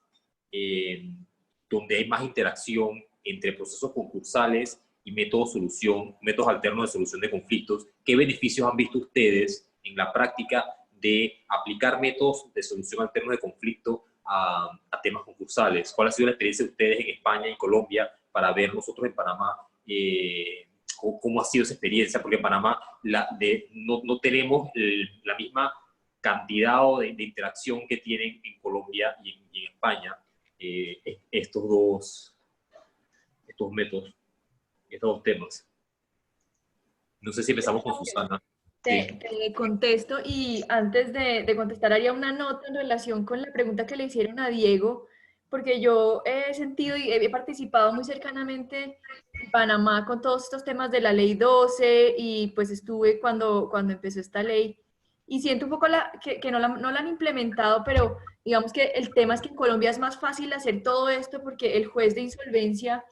donde hay más interacción entre procesos concursales y métodos alternos de solución de conflictos. ¿Qué beneficios han visto ustedes en la práctica de aplicar métodos de solución alternos de conflicto a temas concursales? ¿Cuál ha sido la experiencia de ustedes en España y Colombia para ver nosotros en Panamá cómo ha sido esa experiencia? Porque en Panamá no tenemos la misma cantidad de interacción que tienen en Colombia y en España estos dos métodos, estos dos temas. No sé si empezamos con Susana. Te contesto, y antes de contestar haría una nota en relación con la pregunta que le hicieron a Diego, porque yo he sentido y he participado muy cercanamente en Panamá con todos estos temas de la ley 12 y pues estuve cuando empezó esta ley y siento un poco que no la han implementado, pero digamos que el tema es que en Colombia es más fácil hacer todo esto porque el juez de insolvencia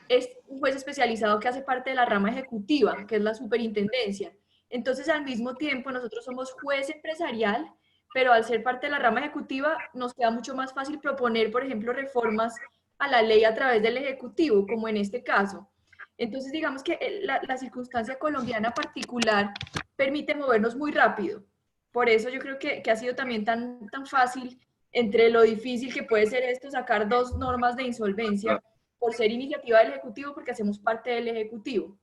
es un juez especializado que hace parte de la rama ejecutiva, que es la superintendencia. Entonces, al mismo tiempo, nosotros somos juez empresarial, pero al ser parte de la rama ejecutiva, nos queda mucho más fácil proponer, por ejemplo, reformas a la ley a través del Ejecutivo, como en este caso. Entonces, digamos que la circunstancia colombiana particular permite movernos muy rápido. Por eso yo creo que ha sido también tan fácil, entre lo difícil que puede ser esto, sacar dos normas de insolvencia por ser iniciativa del Ejecutivo, porque hacemos parte del Ejecutivo.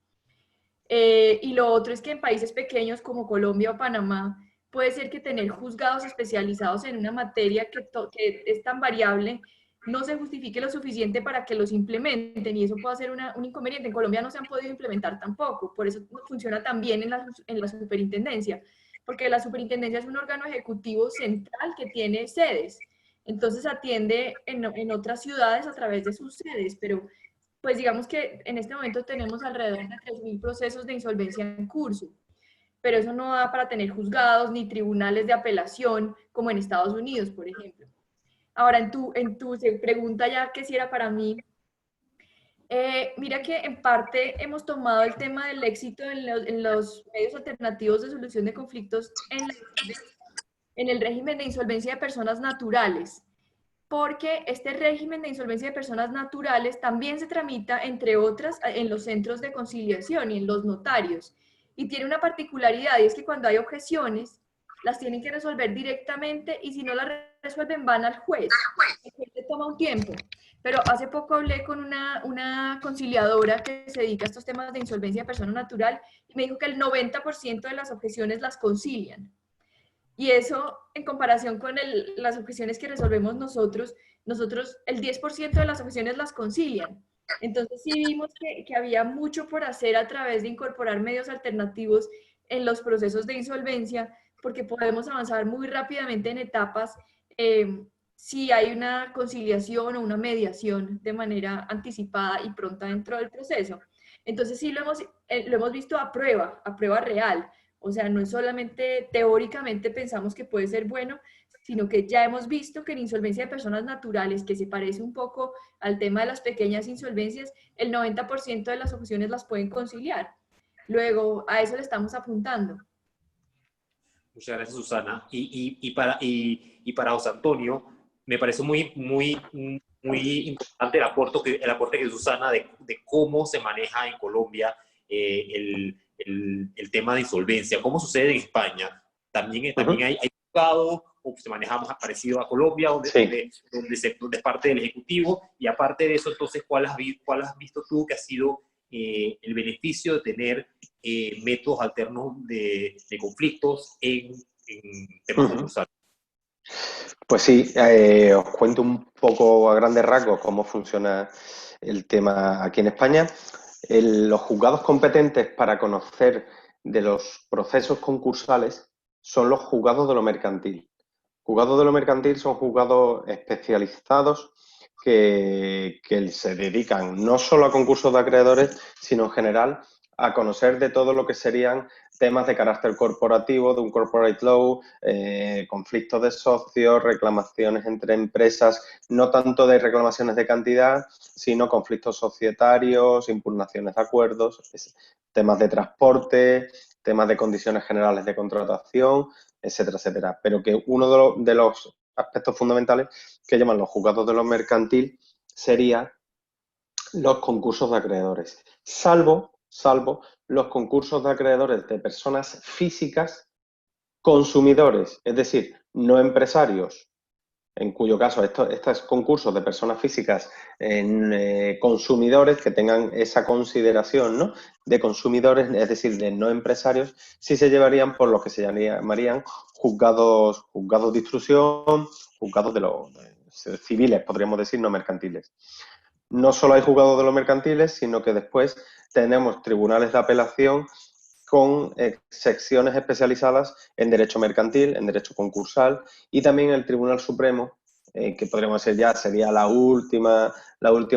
Y lo otro es que en países pequeños como Colombia o Panamá, puede ser que tener juzgados especializados en una materia que es tan variable no se justifique lo suficiente para que los implementen, y eso puede ser un inconveniente. En Colombia no se han podido implementar tampoco, por eso funciona también en la superintendencia, porque la superintendencia es un órgano ejecutivo central que tiene sedes, entonces atiende en otras ciudades a través de sus sedes, pero pues digamos que en este momento tenemos alrededor de 3.000 procesos de insolvencia en curso, pero eso no da para tener juzgados ni tribunales de apelación como en Estados Unidos, por ejemplo. Ahora, en tu pregunta ya que si era para mí, mira que en parte hemos tomado el tema del éxito en los medios alternativos de solución de conflictos en el régimen de insolvencia de personas naturales, porque este régimen de insolvencia de personas naturales también se tramita, entre otras, en los centros de conciliación y en los notarios. Y tiene una particularidad, y es que cuando hay objeciones, las tienen que resolver directamente, y si no las resuelven, van al juez. El juez le toma un tiempo. Pero hace poco hablé con una conciliadora que se dedica a estos temas de insolvencia de persona natural, y me dijo que el 90% de las objeciones las concilian. Y eso, en comparación con las objeciones que resolvemos nosotros el 10% de las objeciones las concilian. Entonces sí vimos que había mucho por hacer a través de incorporar medios alternativos en los procesos de insolvencia, porque podemos avanzar muy rápidamente en etapas si hay una conciliación o una mediación de manera anticipada y pronta dentro del proceso. Entonces sí lo hemos visto a prueba real. O sea, no es solamente teóricamente pensamos que puede ser bueno, sino que ya hemos visto que en insolvencia de personas naturales, que se parece un poco al tema de las pequeñas insolvencias, el 90% de las opciones las pueden conciliar. Luego, a eso le estamos apuntando. Muchas gracias, Susana. Y para José Antonio, me parece muy importante el aporte que Susana de cómo se maneja en Colombia el tema de insolvencia, cómo sucede en España. También hay juzgado, o se maneja más parecido a Colombia, donde es parte del Ejecutivo, y aparte de eso, entonces, ¿cuál has visto tú que ha sido el beneficio de tener métodos alternos de conflictos en temas concursales? Pues sí, os cuento un poco a grandes rasgos cómo funciona el tema aquí en España. Los juzgados competentes para conocer de los procesos concursales son los juzgados de lo mercantil. Juzgados de lo mercantil son juzgados especializados que se dedican no solo a concursos de acreedores, sino en general a conocer de todo lo que serían temas de carácter corporativo, de un corporate law, conflictos de socios, reclamaciones entre empresas, no tanto de reclamaciones de cantidad, sino conflictos societarios, impugnaciones de acuerdos, temas de transporte, temas de condiciones generales de contratación, etcétera, etcétera. Pero que uno de los aspectos fundamentales que llaman los juzgados de lo mercantil sería los concursos de acreedores, salvo los concursos de acreedores de personas físicas consumidores, es decir, no empresarios, en cuyo caso estos concursos de personas físicas consumidores que tengan esa consideración, ¿no?, de consumidores, es decir, de no empresarios, sí se llevarían por lo que se llamarían juzgados de instrucción, juzgados de los civiles, podríamos decir, no mercantiles. No solo hay juzgados de los mercantiles, sino que después tenemos tribunales de apelación con secciones especializadas en derecho mercantil, en derecho concursal, y también el Tribunal Supremo, que podríamos decir ya sería la última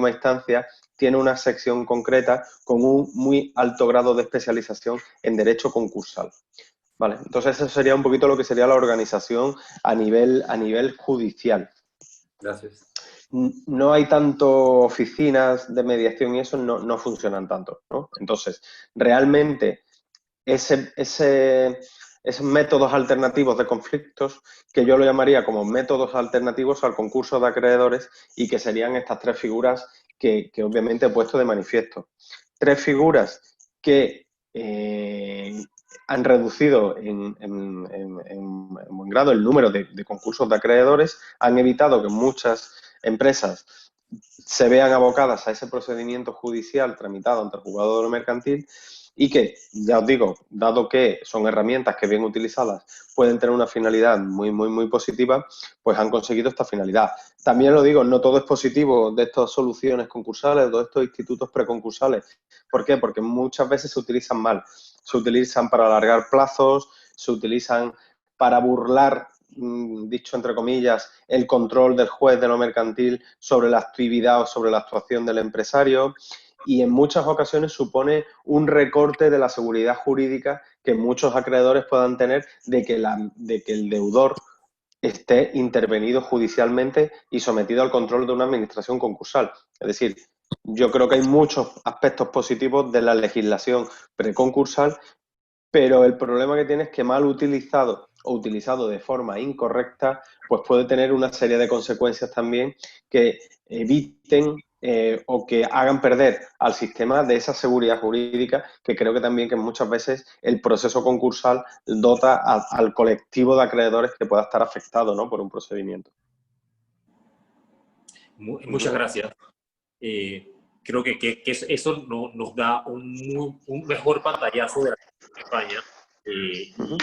instancia, tiene una sección concreta con un muy alto grado de especialización en derecho concursal. Vale, entonces eso sería un poquito lo que sería la organización a nivel judicial. Gracias. No hay tanto oficinas de mediación y eso no funcionan tanto, ¿no? Entonces, realmente esos métodos alternativos de conflictos, que yo lo llamaría como métodos alternativos al concurso de acreedores, y que serían estas tres figuras que obviamente he puesto de manifiesto. Tres figuras que han reducido en buen grado el número de concursos de acreedores, han evitado que muchas empresas se vean abocadas a ese procedimiento judicial tramitado ante el juzgado de lo mercantil, y que, ya os digo, dado que son herramientas que bien utilizadas pueden tener una finalidad muy positiva, pues han conseguido esta finalidad. También lo digo, no todo es positivo de estas soluciones concursales, de estos institutos preconcursales. ¿Por qué? Porque muchas veces se utilizan mal. Se utilizan para alargar plazos, se utilizan para burlar, dicho entre comillas, el control del juez de lo mercantil sobre la actividad o sobre la actuación del empresario, y en muchas ocasiones supone un recorte de la seguridad jurídica que muchos acreedores puedan tener de que el deudor esté intervenido judicialmente y sometido al control de una administración concursal. Es decir, yo creo que hay muchos aspectos positivos de la legislación preconcursal, pero el problema que tiene es que mal utilizado o utilizado de forma incorrecta, pues puede tener una serie de consecuencias también que eviten o que hagan perder al sistema de esa seguridad jurídica que creo que también que muchas veces el proceso concursal dota al colectivo de acreedores que pueda estar afectado, ¿no?, por un procedimiento. Muchas gracias. Creo que eso nos da un mejor pantallazo de la España. Y por lo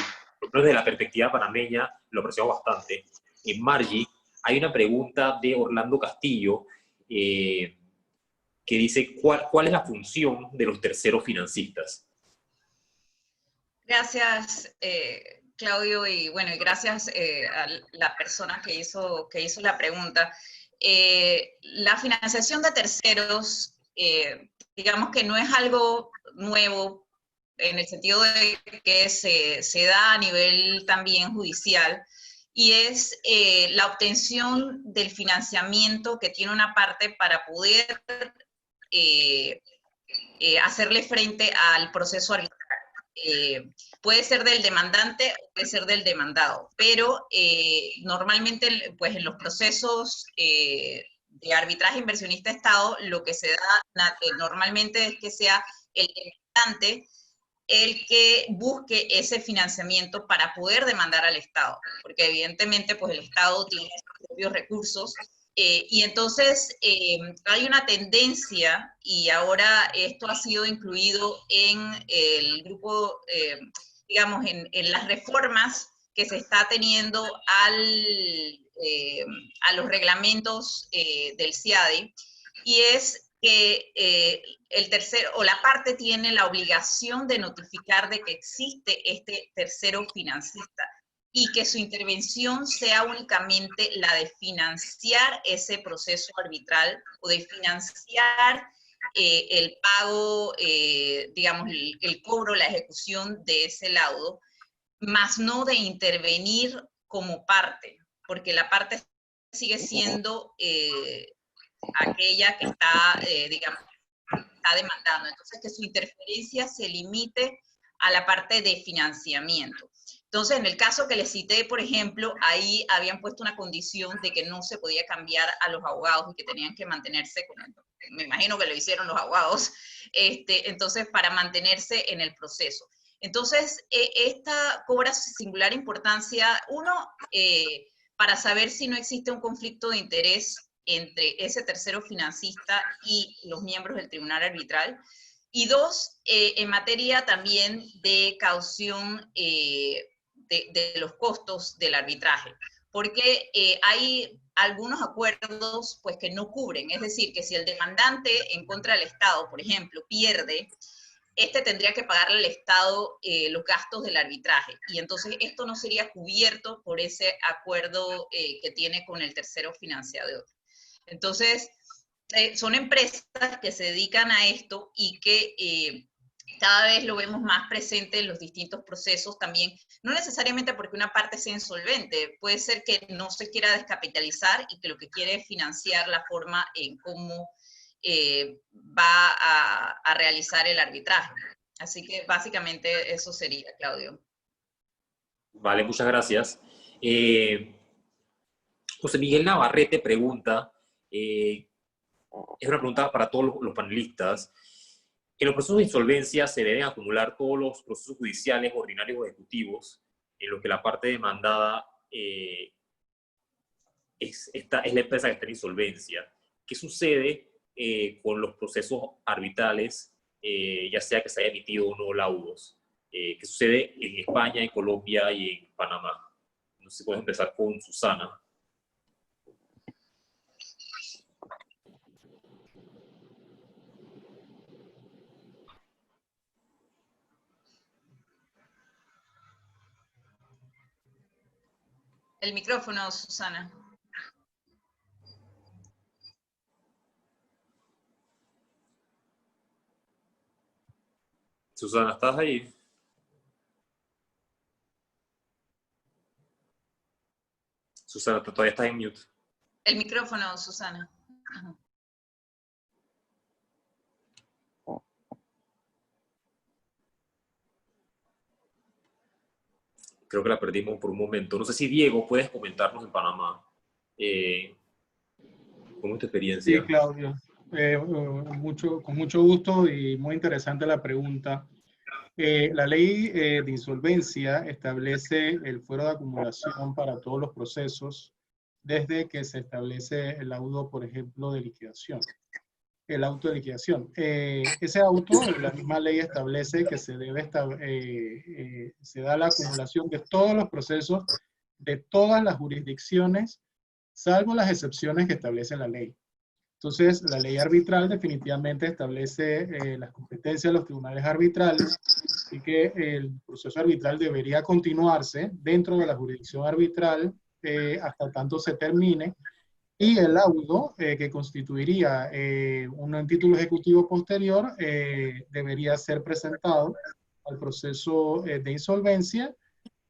menos desde la perspectiva panameña lo apreciamos bastante. En Margie, hay una pregunta de Orlando Castillo que dice, ¿cuál es la función de los terceros financistas? Gracias, Claudio, y bueno, y gracias a la persona que hizo la pregunta. La financiación de terceros, digamos que no es algo nuevo en el sentido de que se da a nivel también judicial, y es la obtención del financiamiento que tiene una parte para poder hacerle frente al proceso arbitral. Puede ser del demandante o puede ser del demandado, pero normalmente pues en los procesos de arbitraje inversionista-Estado lo que se da normalmente es que sea el demandante el que busque ese financiamiento para poder demandar al Estado, porque evidentemente pues el Estado tiene sus propios recursos. Y entonces hay una tendencia, y ahora esto ha sido incluido en el grupo, digamos, en las reformas que se está teniendo a los reglamentos del CIADI, y es que el tercero o la parte tiene la obligación de notificar de que existe este tercero financista y que su intervención sea únicamente la de financiar ese proceso arbitral o de financiar el pago, digamos, el cobro, la ejecución de ese laudo, más no de intervenir como parte, porque la parte sigue siendo aquella que está, digamos, está demandando. Entonces, que su interferencia se limite a la parte de financiamiento. Entonces, en el caso que les cité, por ejemplo, ahí habían puesto una condición de que no se podía cambiar a los abogados y que tenían que mantenerse con el, me imagino que lo hicieron los abogados, entonces, para mantenerse en el proceso. Entonces, esta cobra singular importancia, uno, para saber si no existe un conflicto de interés entre ese tercero financista y los miembros del tribunal arbitral, y dos, en materia también de caución de los costos del arbitraje, porque hay algunos acuerdos pues, que no cubren, es decir, que si el demandante en contra del Estado, por ejemplo, pierde, tendría que pagarle al Estado los gastos del arbitraje, y entonces esto no sería cubierto por ese acuerdo que tiene con el tercero financiador. Entonces, son empresas que se dedican a esto y que cada vez lo vemos más presente en los distintos procesos también, no necesariamente porque una parte sea insolvente, puede ser que no se quiera descapitalizar y que lo que quiere es financiar la forma en cómo va a realizar el arbitraje. Así que básicamente eso sería, Claudio. Vale, muchas gracias. José Miguel Navarrete pregunta, es una pregunta para todos los panelistas. En los procesos de insolvencia se deben acumular todos los procesos judiciales, ordinarios o ejecutivos, en los que la parte demandada es la empresa que está en insolvencia. ¿Qué sucede con los procesos arbitrales, ya sea que se haya emitido o no laudos? ¿Qué sucede en España, en Colombia y en Panamá? No sé si puedes empezar con Susana. El micrófono, Susana. Susana, ¿estás ahí? Susana, todavía estás en mute. El micrófono, Susana. Ajá. creo que la perdimos por un momento. No sé si Diego, puedes comentarnos en Panamá. ¿Cómo es tu experiencia? Sí, Claudio. Con mucho gusto y muy interesante la pregunta. La ley de insolvencia establece el fuero de acumulación para todos los procesos desde que se establece el laudo, por ejemplo, de liquidación. El auto de liquidación. Ese auto, la misma ley establece que se da la acumulación de todos los procesos de todas las jurisdicciones, salvo las excepciones que establece la ley. Entonces, la ley arbitral definitivamente establece las competencias de los tribunales arbitrales y que el proceso arbitral debería continuarse dentro de la jurisdicción arbitral hasta tanto se termine, y el laudo que constituiría un título ejecutivo posterior debería ser presentado al proceso de insolvencia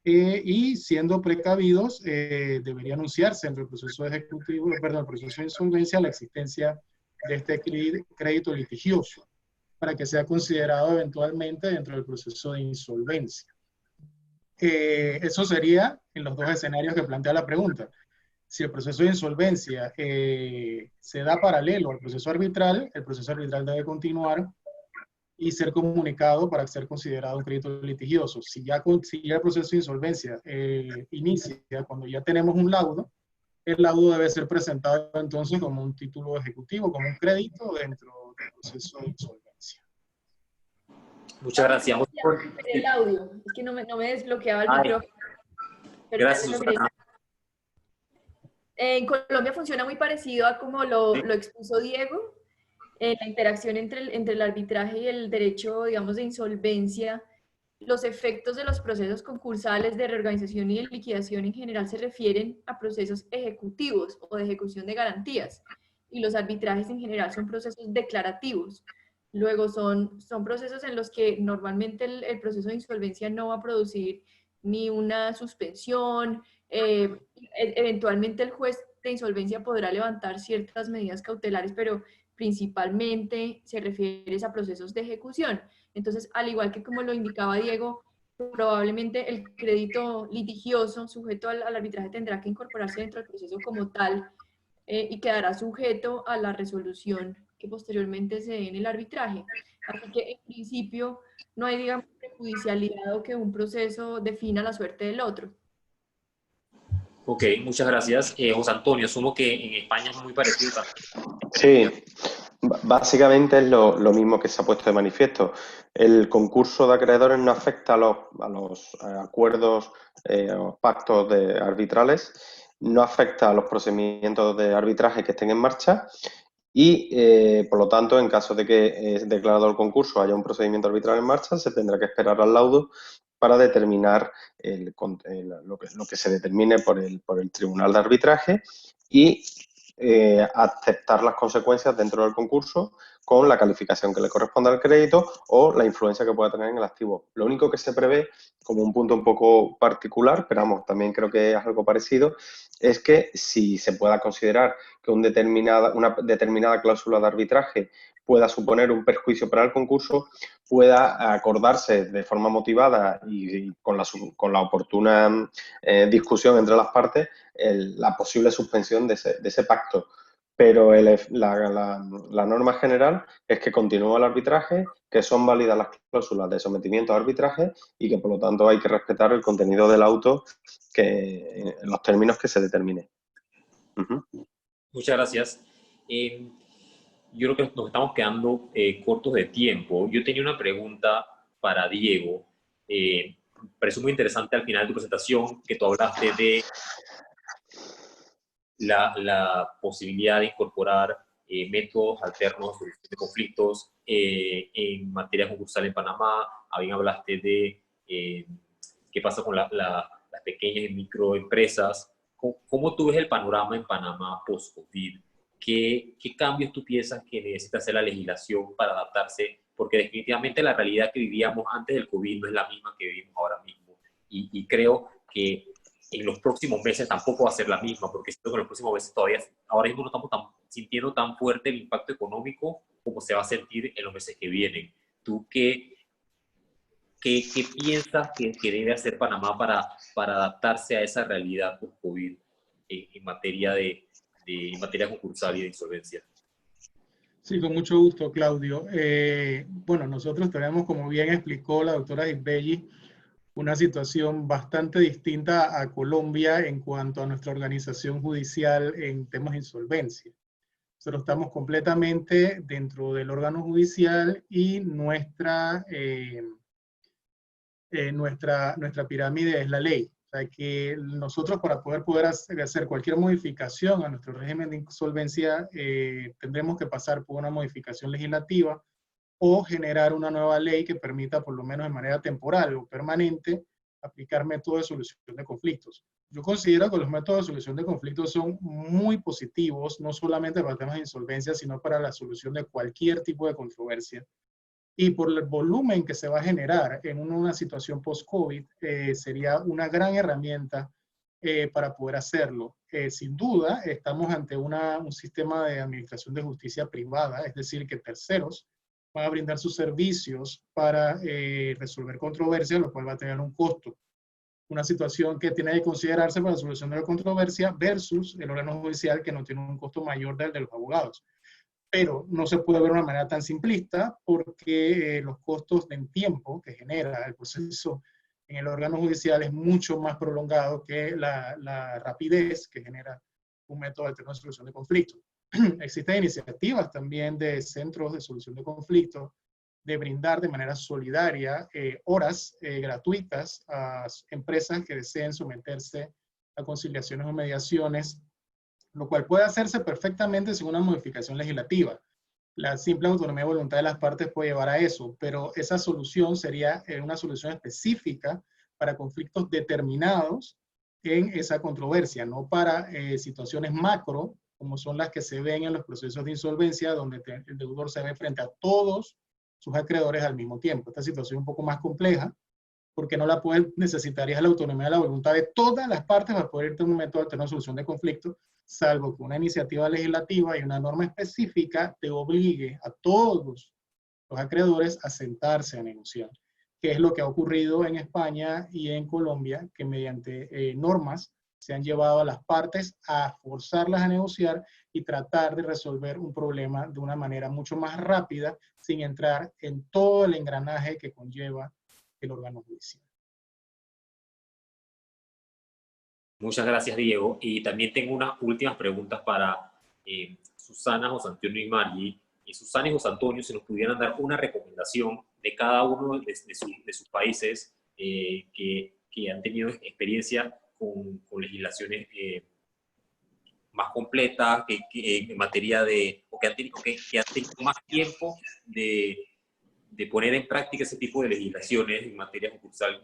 y, siendo precavidos, debería anunciarse entre el proceso ejecutivo, perdón, el proceso de insolvencia la existencia de este crédito litigioso para que sea considerado eventualmente dentro del proceso de insolvencia. Eso sería en los dos escenarios que plantea la pregunta. Si el proceso de insolvencia se da paralelo al proceso arbitral, el proceso arbitral debe continuar y ser comunicado para ser considerado un crédito litigioso. Si ya el proceso de insolvencia inicia cuando ya tenemos un laudo, el laudo debe ser presentado entonces como un título ejecutivo, como un crédito dentro del proceso de insolvencia. Muchas gracias. El audio, es que no me desbloqueaba el micrófono. Pero Gracias, Susana. En Colombia funciona muy parecido a como lo expuso Diego. La interacción entre el arbitraje y el derecho, digamos, de insolvencia, los efectos de los procesos concursales de reorganización y de liquidación en general se refieren a procesos ejecutivos o de ejecución de garantías, y los arbitrajes en general son procesos declarativos. Luego son procesos en los que normalmente el proceso de insolvencia no va a producir ni una suspensión, eventualmente el juez de insolvencia podrá levantar ciertas medidas cautelares, pero principalmente se refiere a procesos de ejecución. Entonces, al igual que como lo indicaba Diego, probablemente el crédito litigioso sujeto al arbitraje tendrá que incorporarse dentro del proceso como tal y quedará sujeto a la resolución que posteriormente se dé en el arbitraje. Así que, en principio, no hay, digamos, prejudicialidad o que un proceso defina la suerte del otro. Ok, muchas gracias. José Antonio, asumo que en España es muy parecido también. Sí, básicamente es lo mismo que se ha puesto de manifiesto. El concurso de acreedores no afecta a los acuerdos o pactos arbitrales, no afecta a los procedimientos de arbitraje que estén en marcha y, por lo tanto, en caso de que es declarado el concurso haya un procedimiento arbitral en marcha, se tendrá que esperar al laudo para determinar lo que se determine por el tribunal de arbitraje y aceptar las consecuencias dentro del concurso con la calificación que le corresponde al crédito o la influencia que pueda tener en el activo. Lo único que se prevé, como un punto un poco particular, pero vamos, también creo que es algo parecido, es que si se pueda considerar que una determinada cláusula de arbitraje pueda suponer un perjuicio para el concurso, pueda acordarse de forma motivada y con la oportuna discusión entre las partes la posible suspensión de ese pacto. Pero la norma general es que continúa el arbitraje, que son válidas las cláusulas de sometimiento a arbitraje y que, por lo tanto, hay que respetar el contenido del auto en los términos que se determine. Muchas gracias. Yo creo que nos estamos quedando cortos de tiempo. Yo tenía una pregunta para Diego. Me pareció muy interesante al final de tu presentación que tú hablaste de la posibilidad de incorporar métodos alternos de conflictos en materia concursal en Panamá. También hablaste de qué pasa con las pequeñas y microempresas. ¿Cómo tú ves el panorama en Panamá post-COVID? ¿Qué cambios tú piensas que necesita hacer la legislación para adaptarse? Porque definitivamente la realidad que vivíamos antes del COVID no es la misma que vivimos ahora mismo. Y creo que en los próximos meses tampoco va a ser la misma, porque siento que en los próximos meses todavía, ahora mismo no estamos sintiendo tan fuerte el impacto económico como se va a sentir en los meses que vienen. ¿Tú qué ¿qué piensas que debe hacer Panamá para adaptarse a esa realidad post-COVID en materia en materia concursal y de insolvencia? Sí, con mucho gusto, Claudio. Bueno, nosotros tenemos, como bien explicó la doctora Isbelli, una situación bastante distinta a Colombia en cuanto a nuestra organización judicial en temas de insolvencia. Nosotros estamos completamente dentro del órgano judicial y nuestra pirámide es la ley. O sea que nosotros para poder hacer cualquier modificación a nuestro régimen de insolvencia tendremos que pasar por una modificación legislativa o generar una nueva ley que permita, por lo menos de manera temporal o permanente, aplicar métodos de solución de conflictos. Yo considero que los métodos de solución de conflictos son muy positivos, no solamente para temas de insolvencia, sino para la solución de cualquier tipo de controversia. Y por el volumen que se va a generar en una situación post-COVID, sería una gran herramienta para poder hacerlo. Sin duda, estamos ante un sistema de administración de justicia privada, es decir, que terceros van a brindar sus servicios para resolver controversias, lo cual va a tener un costo. Una situación que tiene que considerarse para la solución de la controversia versus el órgano judicial que no tiene un costo mayor del de los abogados. Pero no se puede ver de una manera tan simplista porque los costos en tiempo que genera el proceso en el órgano judicial es mucho más prolongado que la rapidez que genera un método alterno de solución de conflictos. Existen iniciativas también de centros de solución de conflictos de brindar de manera solidaria horas gratuitas a empresas que deseen someterse a conciliaciones o mediaciones, lo cual puede hacerse perfectamente sin una modificación legislativa. La simple autonomía y voluntad de las partes puede llevar a eso, pero esa solución sería una solución específica para conflictos determinados en esa controversia, no para situaciones macro, como son las que se ven en los procesos de insolvencia, donde el deudor se ve frente a todos sus acreedores al mismo tiempo. Esta situación es un poco más compleja, porque no la necesitarías la autonomía y la voluntad de todas las partes para poder tener un método alterno de solución de conflictos, salvo que una iniciativa legislativa y una norma específica te obligue a todos los acreedores a sentarse a negociar, que es lo que ha ocurrido en España y en Colombia, que mediante normas se han llevado a las partes a forzarlas a negociar y tratar de resolver un problema de una manera mucho más rápida, sin entrar en todo el engranaje que conlleva el órgano judicial. Muchas gracias, Diego. Y también tengo unas últimas preguntas para Susana, José Antonio y Margie. Y Susana y José Antonio, si nos pudieran dar una recomendación de cada uno de sus países que han tenido experiencia con legislaciones más completas, en materia de, o que han tenido más tiempo de poner en práctica ese tipo de legislaciones en materia concursal,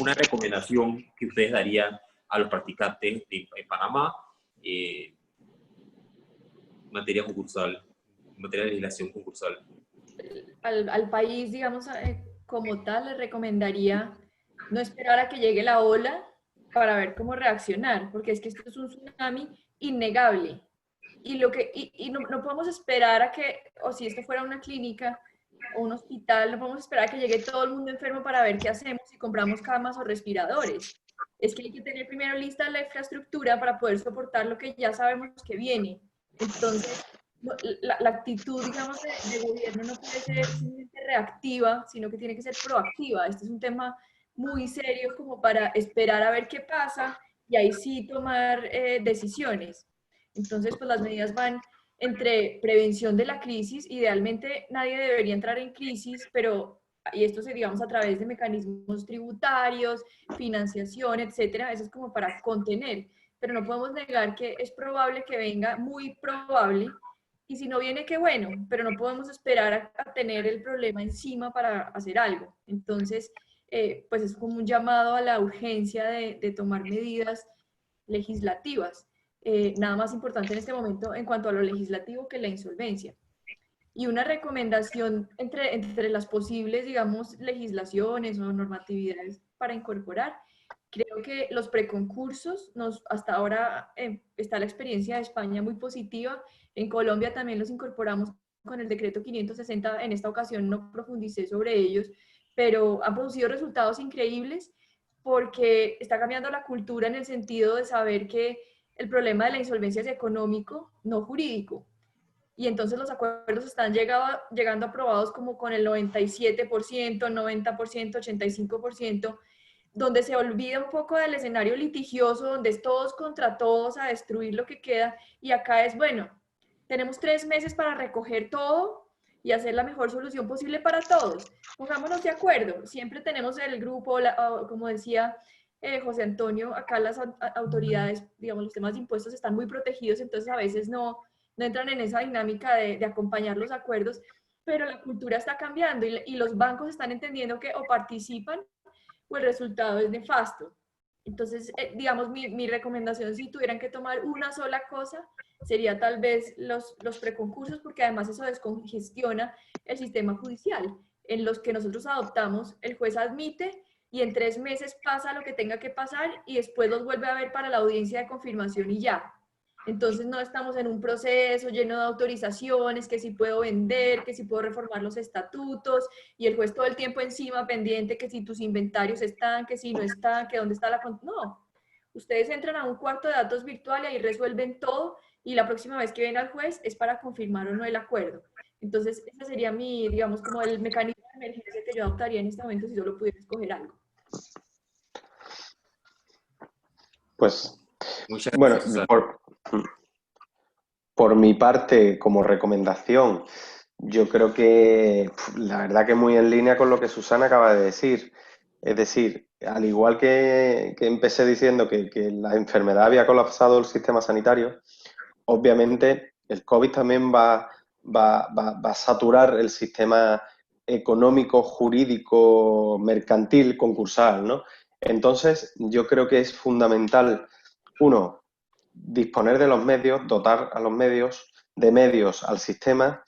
una recomendación que ustedes darían a los practicantes en Panamá en materia concursal, en materia de legislación concursal. Al país, digamos, como tal, le recomendaría no esperar a que llegue la ola para ver cómo reaccionar, porque es que esto es un tsunami innegable. Y no podemos esperar a que, o si esto fuera una clínica o un hospital, no podemos esperar a que llegue todo el mundo enfermo para ver qué hacemos si compramos camas o respiradores. Es que hay que tener primero lista la infraestructura para poder soportar lo que ya sabemos que viene. Entonces, la actitud, digamos, de gobierno no puede ser simplemente reactiva, sino que tiene que ser proactiva. Este es un tema muy serio como para esperar a ver qué pasa y ahí sí tomar decisiones. Entonces, pues las medidas van entre prevención de la crisis. Idealmente nadie debería entrar en crisis, pero, y esto se, digamos, a través de mecanismos tributarios, financiación, etcétera. Eso es como para contener, pero no podemos negar que es probable que venga, muy probable, y si no viene, qué bueno, pero no podemos esperar a tener el problema encima para hacer algo. Entonces, pues es como un llamado a la urgencia de tomar medidas legislativas. Nada más importante en este momento en cuanto a lo legislativo que la insolvencia. Y una recomendación entre las posibles, digamos, legislaciones o normatividades para incorporar, creo que los preconcursos, hasta ahora está la experiencia de España muy positiva. En Colombia también los incorporamos con el decreto 560, en esta ocasión no profundicé sobre ellos, pero han producido resultados increíbles porque está cambiando la cultura en el sentido de saber que el problema de la insolvencia es económico, no jurídico. Y entonces los acuerdos están llegando aprobados como con el 97%, 90%, 85%, donde se olvida un poco del escenario litigioso, donde es todos contra todos a destruir lo que queda, y acá es, bueno, tenemos 3 meses para recoger todo y hacer la mejor solución posible para todos. Pongámonos de acuerdo, siempre tenemos el grupo, como decía José Antonio, acá las autoridades, digamos, los temas de impuestos están muy protegidos, entonces a veces no entran en esa dinámica de acompañar los acuerdos, pero la cultura está cambiando y los bancos están entendiendo que o participan o el resultado es nefasto. Entonces, digamos, mi recomendación, si tuvieran que tomar una sola cosa, sería tal vez los preconcursos, porque además eso descongestiona el sistema judicial. En los que nosotros adoptamos, el juez admite y en 3 meses pasa lo que tenga que pasar y después los vuelve a ver para la audiencia de confirmación y ya. Entonces no estamos en un proceso lleno de autorizaciones, que si puedo vender, que si puedo reformar los estatutos, y el juez todo el tiempo encima pendiente, que si tus inventarios están, que si no están, que dónde está la... No, ustedes entran a un cuarto de datos virtual y ahí resuelven todo, y la próxima vez que ven al juez es para confirmar o no el acuerdo. Entonces ese sería mi, digamos, como el mecanismo de emergencia que yo adoptaría en este momento si solo pudiera escoger algo. Pues, Muchas bueno, gracias. por mi parte, como recomendación, yo creo que la verdad que muy en línea con lo que Susana acaba de decir. Es decir, al igual que empecé diciendo que la enfermedad había colapsado el sistema sanitario, obviamente el COVID también va a saturar el sistema económico, jurídico, mercantil, concursal, ¿no? Entonces, yo creo que es fundamental, uno, disponer de los medios, dotar a los medios, de medios al sistema,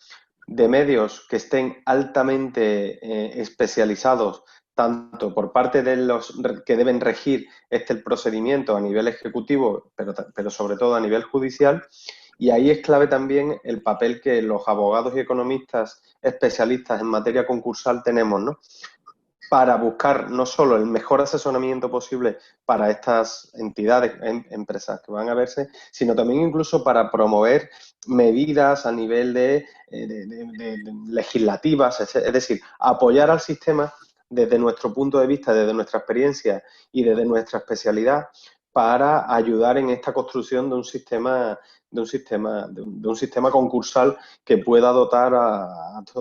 de medios que estén altamente especializados, tanto por parte de los que deben regir el procedimiento a nivel ejecutivo, pero sobre todo a nivel judicial. Y ahí es clave también el papel que los abogados y economistas especialistas en materia concursal tenemos, ¿no? Para buscar no solo el mejor asesoramiento posible para estas entidades, empresas que van a verse, sino también incluso para promover medidas a nivel de legislativas, es decir, apoyar al sistema desde nuestro punto de vista, desde nuestra experiencia y desde nuestra especialidad para ayudar en esta construcción de un sistema concursal que pueda dotar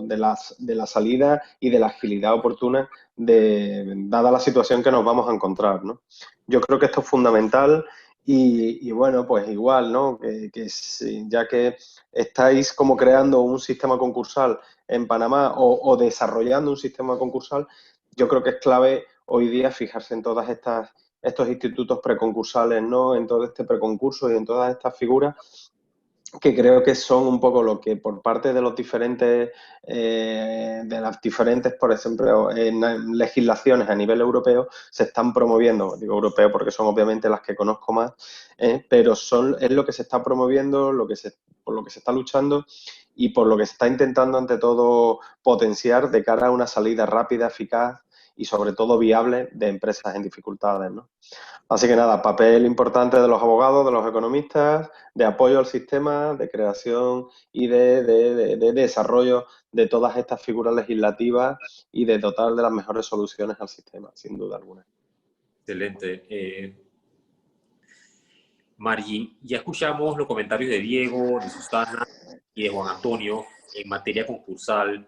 de la salida y de la agilidad oportuna dada la situación que nos vamos a encontrar, ¿no? Yo creo que esto es fundamental y bueno, pues igual, ¿no? Ya que estáis como creando un sistema concursal en Panamá o desarrollando un sistema concursal, yo creo que es clave hoy día fijarse en todas estos institutos preconcursales, ¿no? En todo este preconcurso y en todas estas figuras que creo que son un poco lo que por parte de los diferentes, de las diferentes, por ejemplo, legislaciones a nivel europeo se están promoviendo. Digo europeo porque son obviamente las que conozco más, pero es lo que se está promoviendo, por lo que se está luchando y por lo que se está intentando ante todo potenciar de cara a una salida rápida, eficaz y sobre todo viable de empresas en dificultades, ¿no? Así que nada, papel importante de los abogados, de los economistas, de apoyo al sistema, de creación y de desarrollo de todas estas figuras legislativas y de dotar de las mejores soluciones al sistema, sin duda alguna. Excelente. Margie, ya escuchamos los comentarios de Diego, de Susana y de Juan Antonio en materia concursal,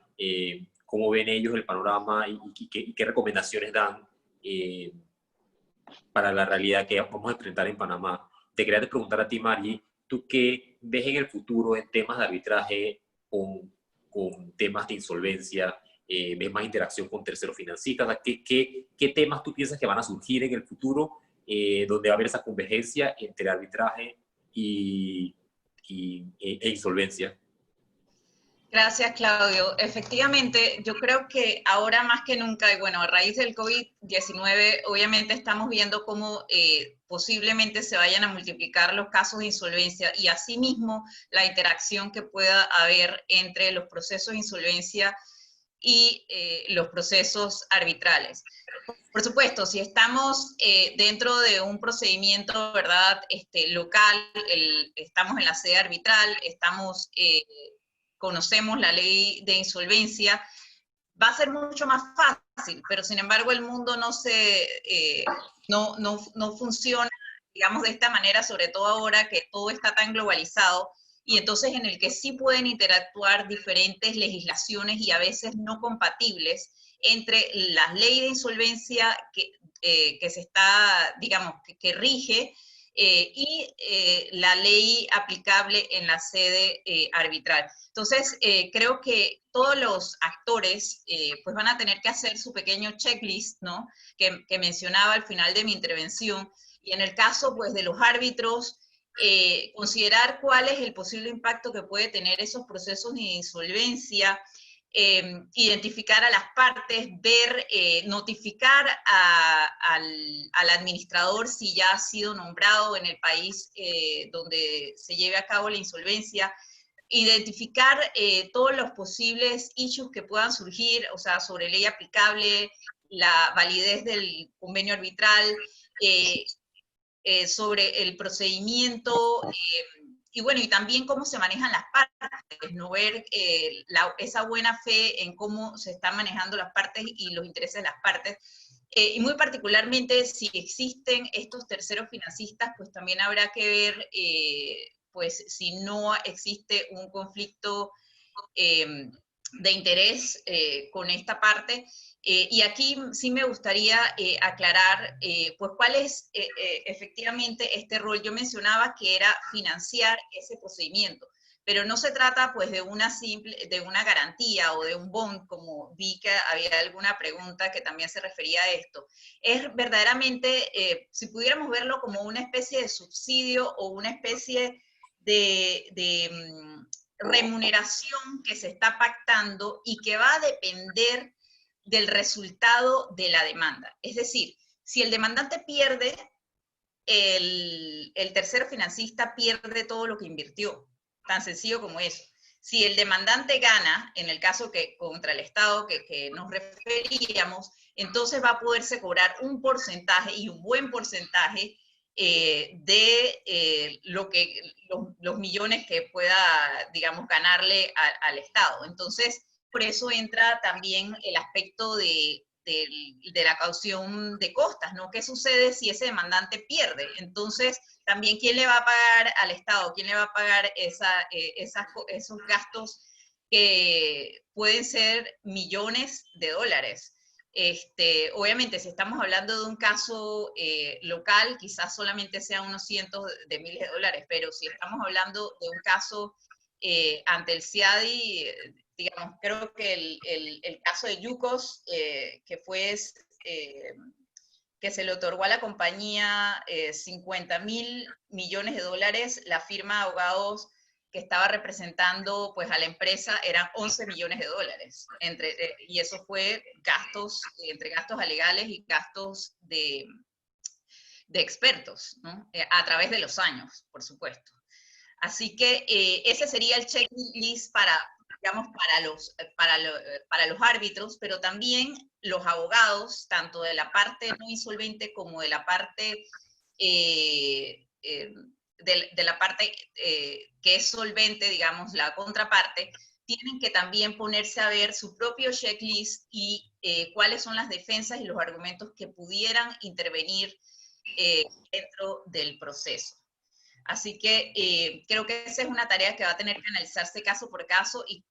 cómo ven ellos el panorama y qué recomendaciones dan para la realidad que vamos a enfrentar en Panamá. Te quería preguntar a ti, Margie, ¿tú qué ves en el futuro en temas de arbitraje con temas de insolvencia? ¿Ves más interacción con terceros financistas? ¿Qué temas tú piensas que van a surgir en el futuro donde va a haber esa convergencia entre arbitraje e insolvencia? Gracias, Claudio. Efectivamente, yo creo que ahora más que nunca, y bueno, a raíz del COVID-19, obviamente estamos viendo cómo posiblemente se vayan a multiplicar los casos de insolvencia y asimismo la interacción que pueda haber entre los procesos de insolvencia y los procesos arbitrales. Por supuesto, si estamos dentro de un procedimiento, ¿verdad?, local, estamos en la sede arbitral, conocemos la ley de insolvencia, va a ser mucho más fácil, pero sin embargo el mundo no funciona, digamos, de esta manera, sobre todo ahora que todo está tan globalizado, y entonces en el que sí pueden interactuar diferentes legislaciones y a veces no compatibles entre la ley de insolvencia que se está, digamos, que rige, y la ley aplicable en la sede arbitral. Entonces, creo que todos los actores pues van a tener que hacer su pequeño checklist, ¿no?, que mencionaba al final de mi intervención, y en el caso pues de los árbitros, considerar cuál es el posible impacto que puede tener esos procesos de insolvencia, identificar a las partes, ver, notificar al administrador si ya ha sido nombrado en el país donde se lleve a cabo la insolvencia, identificar todos los posibles issues que puedan surgir, o sea, sobre ley aplicable, la validez del convenio arbitral, sobre el procedimiento, y bueno, y también cómo se manejan las partes, no ver esa buena fe en cómo se están manejando las partes y los intereses de las partes. Y muy particularmente, si existen estos terceros financistas, pues también habrá que ver, pues si no existe un conflicto de interés con esta parte. Y aquí sí me gustaría aclarar, pues cuál es efectivamente este rol. Yo mencionaba que era financiar ese procedimiento, pero no se trata pues de una garantía o de un bond, como vi que había alguna pregunta que también se refería a esto. Es verdaderamente, si pudiéramos verlo como una especie de subsidio o una especie de remuneración que se está pactando y que va a depender del resultado de la demanda. Es decir, si el demandante pierde, el tercero financista pierde todo lo que invirtió. Tan sencillo como eso. Si el demandante gana, en el caso que contra el Estado que nos referíamos, entonces va a poderse cobrar un porcentaje y un buen porcentaje de los millones que pueda, digamos, ganarle al Estado. Entonces, por eso entra también el aspecto de la caución de costas, ¿no? ¿Qué sucede si ese demandante pierde? Entonces, también, ¿quién le va a pagar al Estado? ¿Quién le va a pagar esos gastos que pueden ser millones de dólares? Obviamente, si estamos hablando de un caso local, quizás solamente sean unos cientos de miles de dólares, pero si estamos hablando de un caso ante el CIADI, digamos, creo que el caso de Yucos, que fue que se le otorgó a la compañía 50.000 millones de dólares, la firma de abogados que estaba representando pues a la empresa eran 11 millones de dólares, y eso fue gastos, entre gastos legales y gastos de expertos, ¿no? A través de los años, por supuesto. Así que ese sería el checklist digamos, para los árbitros, pero también los abogados, tanto de la parte no insolvente como de la parte de la parte que es solvente, digamos, la contraparte, tienen que también ponerse a ver su propio checklist y cuáles son las defensas y los argumentos que pudieran intervenir dentro del proceso. Así que creo que esa es una tarea que va a tener que analizarse caso por caso y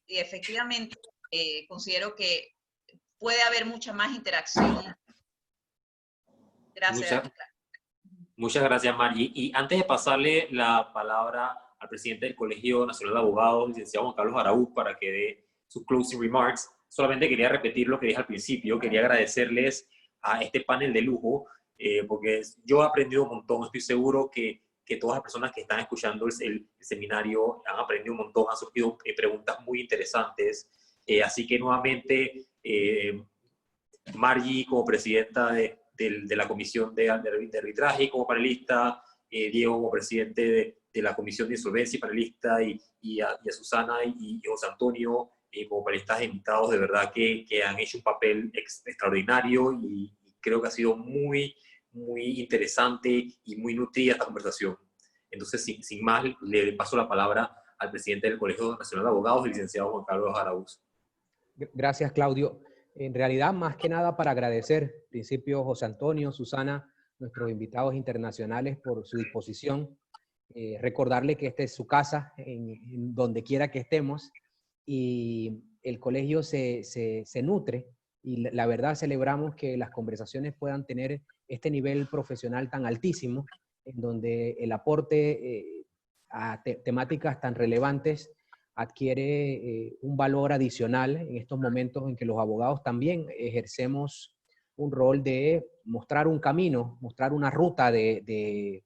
efectivamente considero que puede haber mucha más interacción. Gracias. Muchas gracias, Margie. Y antes de pasarle la palabra al presidente del Colegio Nacional de Abogados, licenciado Juan Carlos Araúz, para que dé sus closing remarks, solamente quería repetir lo que dije al principio. Quería agradecerles a este panel de lujo, porque yo he aprendido un montón. Estoy seguro que que todas las personas que están escuchando el seminario han aprendido un montón, han surgido preguntas muy interesantes. Así que nuevamente, Margie como presidenta de la Comisión de Arbitraje como panelista, Diego como presidente de la Comisión de Insolvencia y panelista, y a Susana y José Antonio como panelistas invitados, de verdad que han hecho un papel extraordinario y creo que ha sido muy interesante y muy nutrida esta conversación. Entonces, sin más, le paso la palabra al presidente del Colegio Nacional de Abogados, el licenciado Juan Carlos Araúz. Gracias, Claudio. En realidad, más que nada para agradecer, en principio, José Antonio, Susana, nuestros invitados internacionales por su disposición. Recordarle que esta es su casa, en donde quiera que estemos, y el colegio se nutre, y la verdad celebramos que las conversaciones puedan tener este nivel profesional tan altísimo, en donde el aporte a temáticas tan relevantes adquiere un valor adicional en estos momentos en que los abogados también ejercemos un rol de mostrar un camino, mostrar una ruta de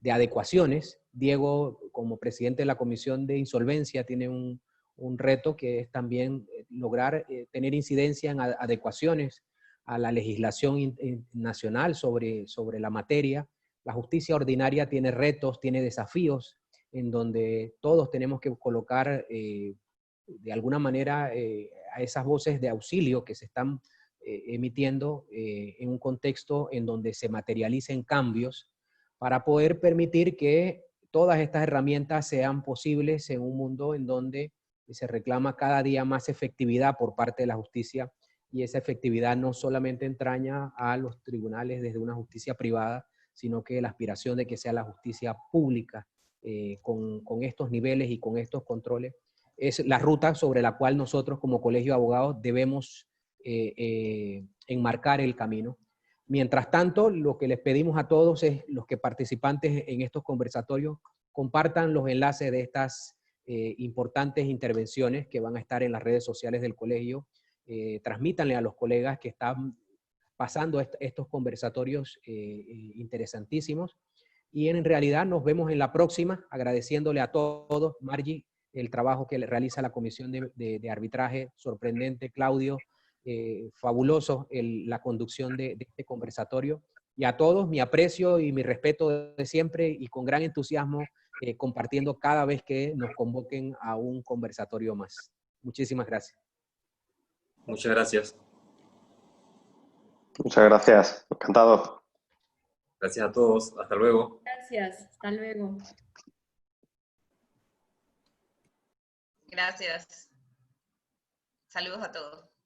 adecuaciones. Diego, como presidente de la Comisión de Insolvencia, tiene un reto que es también lograr tener incidencia en adecuaciones a la legislación nacional sobre la materia. La justicia ordinaria tiene retos, tiene desafíos, en donde todos tenemos que colocar de alguna manera a esas voces de auxilio que se están emitiendo en un contexto en donde se materialicen cambios para poder permitir que todas estas herramientas sean posibles en un mundo en donde se reclama cada día más efectividad por parte de la justicia, y esa efectividad no solamente entraña a los tribunales desde una justicia privada, sino que la aspiración de que sea la justicia pública con estos niveles y con estos controles es la ruta sobre la cual nosotros como Colegio de Abogados debemos enmarcar el camino. Mientras tanto, lo que les pedimos a todos es los que participantes en estos conversatorios compartan los enlaces de estas importantes intervenciones que van a estar en las redes sociales del colegio. Transmítanle a los colegas que están pasando estos conversatorios interesantísimos. Y en realidad nos vemos en la próxima, agradeciéndole a todos, Margie, el trabajo que realiza la Comisión de Arbitraje, sorprendente, Claudio, fabuloso la conducción de este conversatorio. Y a todos mi aprecio y mi respeto de siempre, y con gran entusiasmo compartiendo cada vez que nos convoquen a un conversatorio más. Muchísimas gracias. Muchas gracias. Muchas gracias. Encantado. Gracias a todos. Hasta luego. Gracias. Hasta luego. Gracias. Saludos a todos.